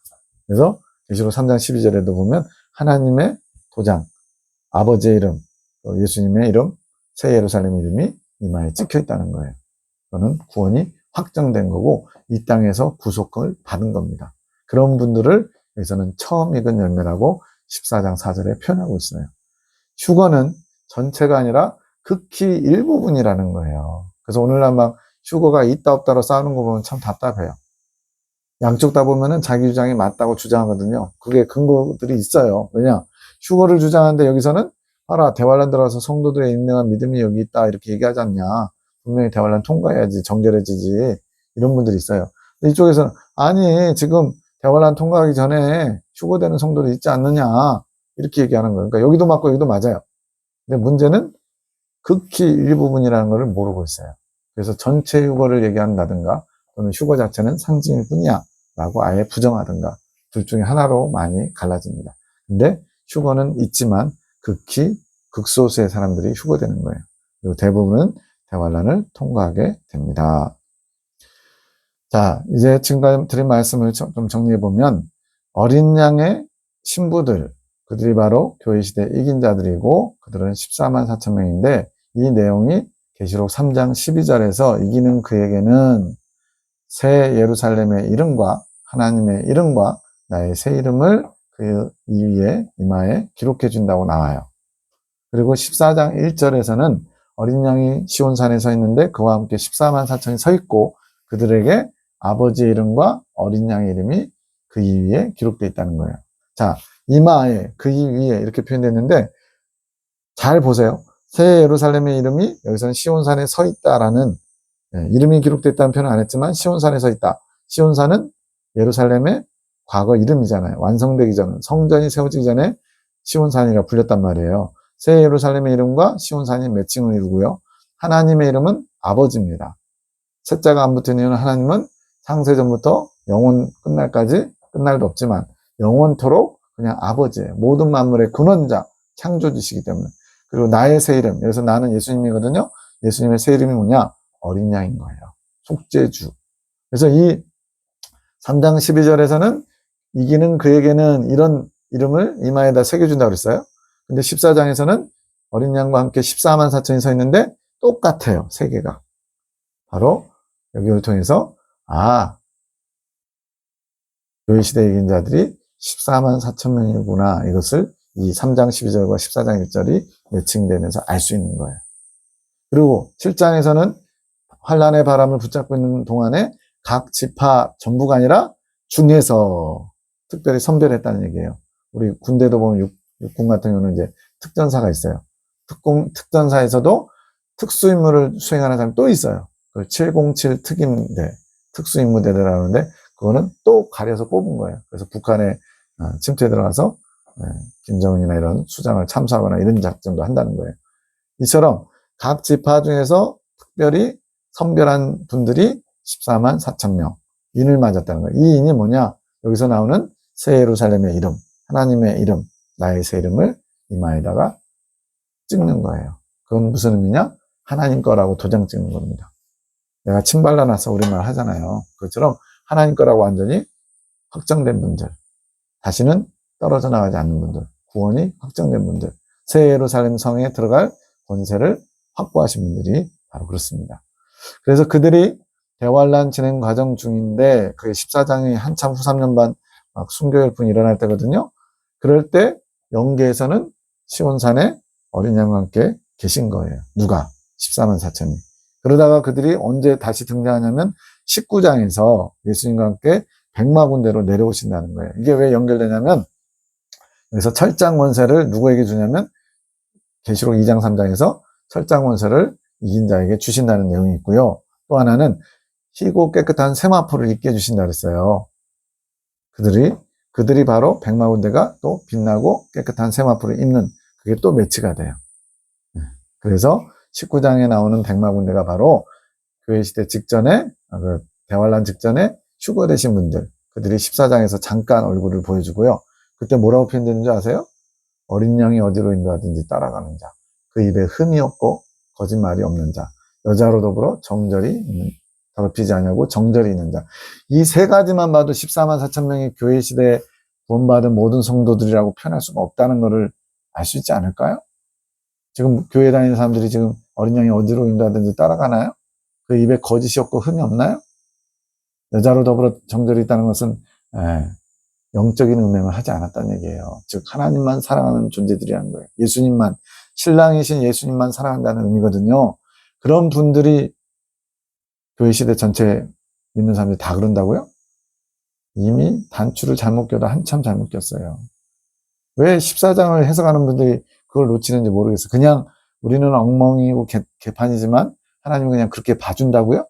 그래서 계시록 3장 12절에도 보면 하나님의 도장, 아버지의 이름, 예수님의 이름, 새 예루살렘 이름이 이마에 찍혀 있다는 거예요. 그거는 구원이 확정된 거고 이 땅에서 구속을 받은 겁니다. 그런 분들을 여기서는 처음 익은 열매라고 14장 4절에 표현하고 있어요. 휴거는 전체가 아니라 극히 일부분이라는 거예요. 그래서 오늘날 막 휴거가 있다 없다로 싸우는 거 보면 참 답답해요. 양쪽 다 보면은 자기 주장이 맞다고 주장하거든요. 그게 근거들이 있어요. 왜냐? 휴거를 주장하는데 여기서는 봐라, 대환란 들어가서 성도들의 인내한 믿음이 여기 있다 이렇게 얘기하지 않냐. 분명히 대환란 통과해야지 정결해지지. 이런 분들이 있어요. 근데 이쪽에서는 아니 지금 대환란 통과하기 전에 휴거되는 성도들이 있지 않느냐 이렇게 얘기하는 거예요. 그러니까 여기도 맞고 여기도 맞아요. 근데 문제는 극히 일부분이라는 것을 모르고 있어요. 그래서 전체 휴거를 얘기한다든가 또는 휴거 자체는 상징일 뿐이야 라고 아예 부정하든가 둘 중에 하나로 많이 갈라집니다. 근데 휴거는 있지만 극히 극소수의 사람들이 휴거되는 거예요. 그리고 대부분은 대환란을 통과하게 됩니다. 자, 이제 지금까지 드린 말씀을 좀 정리해보면 어린 양의 신부들, 그들이 바로 교회 시대 이긴 자들이고 그들은 14만 4천 명인데 이 내용이 계시록 3장 12절에서 이기는 그에게는 새 예루살렘의 이름과 하나님의 이름과 나의 새 이름을 그 위에 이마에 기록해 준다고 나와요. 그리고 14장 1절에서는 어린 양이 시온산에 서 있는데 그와 함께 14만 4천이 서 있고 그들에게 아버지의 이름과 어린 양의 이름이 그 위에 기록되어 있다는 거예요. 자, 이마에 그 위에 이렇게 표현됐는데 잘 보세요. 새 예루살렘의 이름이 여기서는 시온산에 서 있다라는 이름이 기록됐다는 표현은 안 했지만 시온산에 서 있다. 시온산은 예루살렘의 과거 이름이잖아요. 완성되기 전, 성전이 세워지기 전에 시온산이라 불렸단 말이에요. 새 예루살렘의 이름과 시온산이 매칭을 이루고요. 하나님의 이름은 아버지입니다. 셋자가 안 붙은 이유는 하나님은 창세전부터 영원 끝날까지 끝날도 없지만 영원토록 그냥 아버지예요. 모든 만물의 근원자, 창조주시기 때문에. 그리고 나의 새 이름, 여기서 나는 예수님이거든요. 예수님의 새 이름이 뭐냐? 어린 양인 거예요. 속죄주. 그래서 이 3장 12절에서는 이기는 그에게는 이런 이름을 이마에다 새겨준다고 그랬어요. 근데 14장에서는 어린 양과 함께 14만 4천이 서 있는데 똑같아요. 세 개가. 바로 여기를 통해서 교회 시대 이긴 자들이 14만 4천 명이구나. 이것을 이 3장 12절과 14장 1절이 매칭되면서 알 수 있는 거예요. 그리고 7장에서는 환란의 바람을 붙잡고 있는 동안에 각 지파 전부가 아니라 중에서 특별히 선별했다는 얘기예요. 우리 군대도 보면 육군 같은 경우는 이제 특전사가 있어요. 특전사에서도 특수임무를 수행하는 사람이 또 있어요. 그걸 707 특임대, 특수임무대대라고 하는데 그거는 또 가려서 뽑은 거예요. 그래서 북한에 침투에 들어가서 김정은이나 이런 수장을 참수하거나 이런 작전도 한다는 거예요. 이처럼 각 지파 중에서 특별히 선별한 분들이 14만 4천 명 인을 맞았다는 거예요. 이 인이 뭐냐? 여기서 나오는 새 예루살렘의 이름, 하나님의 이름, 나의 새 이름을 이마에다가 찍는 거예요. 그건 무슨 의미냐? 하나님 거라고 도장 찍는 겁니다. 내가 침 발라놔서 우리말 하잖아요. 그것처럼 하나님 거라고 완전히 확정된 분들, 다시는 떨어져 나가지 않는 분들, 구원이 확정된 분들, 새 예루살렘 성에 들어갈 권세를 확보하신 분들이 바로 그렇습니다. 그래서 그들이 대환란 진행 과정 중인데 그게 14장이 한참 후 3년 반 막 순교열풍이 일어날 때거든요. 그럴 때 영계에서는 시온산에 어린 양과 함께 계신 거예요. 누가? 14만 4천이. 그러다가 그들이 언제 다시 등장하냐면 19장에서 예수님과 함께 백마군대로 내려오신다는 거예요. 이게 왜 연결되냐면 여기서 철장 권세를 누구에게 주냐면 계시록 2장 3장에서 철장 권세를 이긴 자에게 주신다는 내용이 있고요. 또 하나는 희고 깨끗한 세마포를 입게 해주신다 그랬어요. 그들이 바로 백마군대가 또 빛나고 깨끗한 세마포를 입는 그게 또 매치가 돼요. 그래서 19장에 나오는 백마군대가 바로 교회 시대 직전에 대환란 직전에 휴거되신 분들 그들이 14장에서 잠깐 얼굴을 보여주고요. 그때 뭐라고 표현되는 줄 아세요? 어린 양이 어디로 인도하든지 따라가는 자, 그 입에 흠이 없고 거짓말이 없는 자, 여자로 더불어 더럽히지 않냐고 정절이 있는 자. 이 세 가지만 봐도 14만 4천 명이 교회 시대에 구원받은 모든 성도들이라고 표현할 수가 없다는 것을 알 수 있지 않을까요? 지금 교회 다니는 사람들이 지금 어린 양이 어디로 인도하든지 따라가나요? 그 입에 거짓이 없고 흠이 없나요? 여자로 더불어 정절이 있다는 것은 영적인 음행을 하지 않았다는 얘기예요. 즉 하나님만 사랑하는 존재들이라는 거예요. 예수님만, 신랑이신 예수님만 사랑한다는 의미거든요. 그런 분들이 교회 시대 전체 믿는 사람들이 다 그런다고요? 이미 단추를 잘못 껴도 한참 잘못 꼈어요. 왜 14장을 해석하는 분들이 그걸 놓치는지 모르겠어요. 그냥 우리는 엉망이고 개판이지만 하나님은 그냥 그렇게 봐준다고요?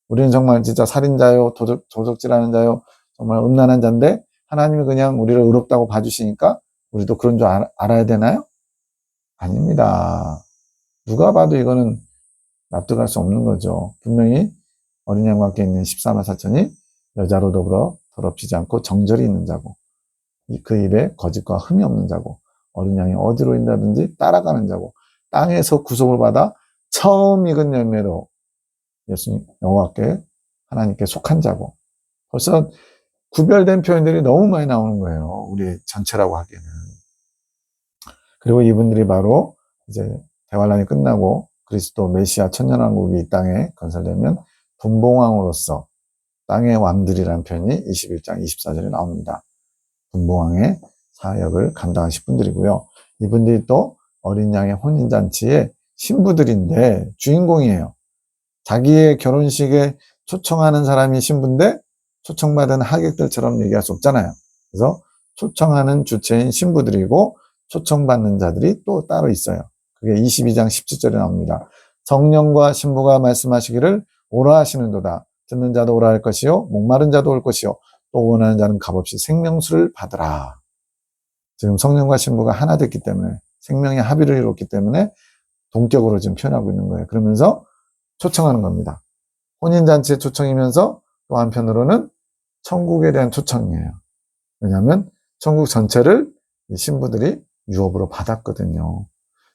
우리는 정말 진짜 살인자요, 도적질하는 자요, 정말 음란한 자인데 하나님이 그냥 우리를 의롭다고 봐주시니까 우리도 그런 줄 알아야 되나요? 아닙니다. 누가 봐도 이거는 납득할 수 없는 거죠. 분명히 어린 양과 함께 있는 14만 4천이 여자로 더불어 더럽히지 않고 정절이 있는 자고 그 입에 거짓과 흠이 없는 자고 어린 양이 어디로 인다든지 따라가는 자고 땅에서 구속을 받아 처음 익은 열매로 예수님 여호와께 하나님께 속한 자고 벌써 구별된 표현들이 너무 많이 나오는 거예요. 우리 전체라고 하기에는. 그리고 이분들이 바로 이제 대환란이 끝나고 그리스도 메시아 천년왕국이 이 땅에 건설되면 분봉왕으로서 땅의 왕들이라는 표현이 21장 24절에 나옵니다. 분봉왕의 사역을 감당하신 분들이고요. 이분들이 또 어린 양의 혼인잔치의 신부들인데 주인공이에요. 자기의 결혼식에 초청하는 사람이 신부인데 초청받은 하객들처럼 얘기할 수 없잖아요. 그래서 초청하는 주체인 신부들이고 초청받는 자들이 또 따로 있어요. 그게 22장 17절에 나옵니다. 성령과 신부가 말씀하시기를 오라 하시는도다. 듣는 자도 오라 할 것이요 목마른 자도 올 것이요 또 원하는 자는 값없이 생명수를 받으라. 지금 성령과 신부가 하나 됐기 때문에 생명의 합의를 이뤘기 때문에 동격으로 지금 표현하고 있는 거예요. 그러면서 초청하는 겁니다. 혼인잔치의 초청이면서 또 한편으로는 천국에 대한 초청이에요. 왜냐하면 천국 전체를 이 신부들이 유업으로 받았거든요.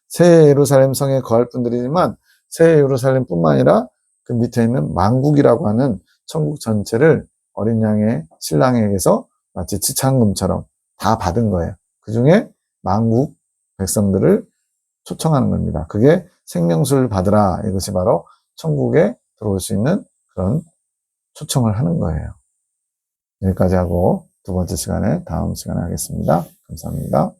새 예루살렘 성에 거할 분들이지만 새 예루살렘뿐만 아니라 그 밑에 있는 만국이라고 하는 천국 전체를 어린 양의 신랑에게서 마치 지창금처럼 다 받은 거예요. 그 중에 만국 백성들을 초청하는 겁니다. 그게 생명수를 받으라. 이것이 바로 천국에 들어올 수 있는 그런 초청을 하는 거예요. 여기까지 하고 두 번째 시간에 다음 시간에 하겠습니다. 감사합니다.